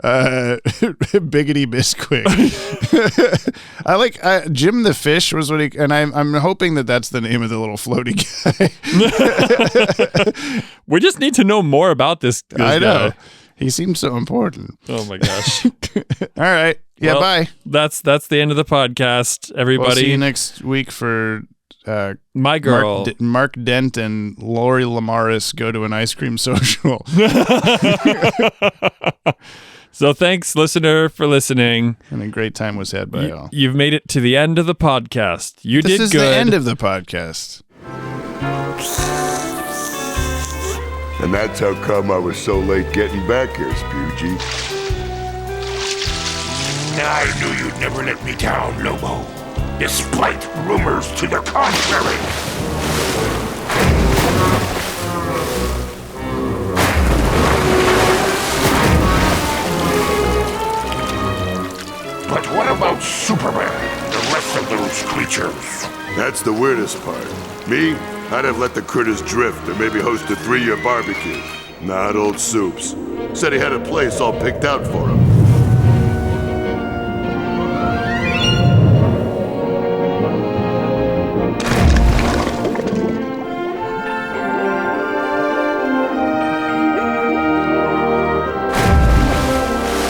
Biggity Bisquick. I like Jim the Fish was what he, and I'm hoping that's the name of the little floaty guy. We just need to know more about this I know. guy. He seems so important. Oh my gosh. All right. Yeah, Well, bye. That's the end of the podcast, everybody. We'll see you next week for my girl. Mark Dent and Lori Lamaris go to an ice cream social. So thanks, listener, for listening. And a great time was had by y'all. You've made it to the end of the podcast. You This did is good. the end of the podcast. And that's how come I was so late getting back here, Spoogie. I knew you'd never let me down, Lobo, despite rumors to the contrary. But what about Superman and the rest of those creatures? That's the weirdest part. Me, I'd have let the critters drift or maybe host a 3-year barbecue. Not old Soups. Said he had a place all picked out for him.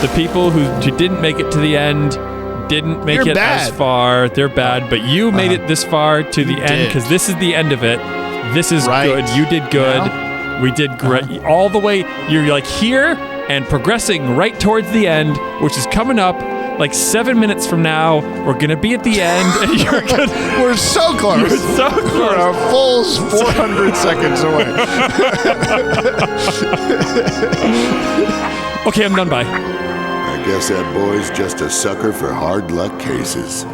The people who didn't make it to the end didn't make You're it bad. as far. They're bad, but you made it this far to the end because this is the end of it. This is Right. good. You did good. We did great. All the way. You're like here and progressing right towards the end, which is coming up like 7 minutes from now. We're going to be at the end. And you're good. We're so close. You're so close. We're a full 400 seconds away. Okay, I'm done. Bye. I guess that boy's just a sucker for hard luck cases.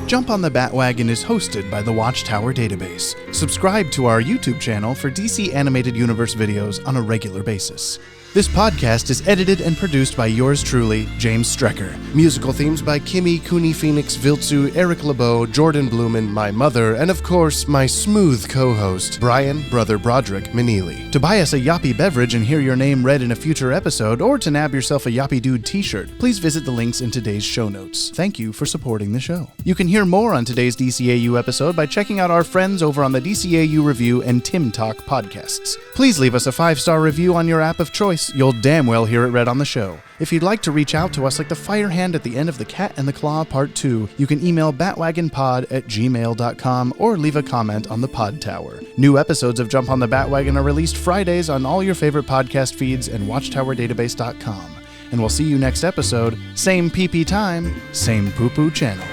Jump on the Bat-Wagon is hosted by the Watchtower database. Subscribe to our YouTube channel for DC Animated Universe videos on a regular basis. This podcast is edited and produced by yours truly, James Strecker. Musical themes by Kimmy, Cooney Phoenix, Viltsu, Eric LeBeau, Jordan Blumen, my mother, and of course, my smooth co-host, Brian, brother Broderick Meneely. To buy us a Yoppie beverage and hear your name read in a future episode, or to nab yourself a Yoppie Dude t-shirt, please visit the links in today's show notes. Thank you for supporting the show. You can hear more on today's DCAU episode by checking out our friends over on the DCAU Review and Timm Talk podcasts. Please leave us a 5-star review on your app of choice. You'll damn well hear it read on the show. If you'd like to reach out to us like the fire hand at the end of The Cat and the Claw Part 2, you can email batwagonpod@gmail.com or leave a comment on the Podtower. New episodes of Jump on the Bat-Wagon are released Fridays on all your favorite podcast feeds and watchtowerdatabase.com. And we'll see you next episode, same PP time, same poo-poo channel.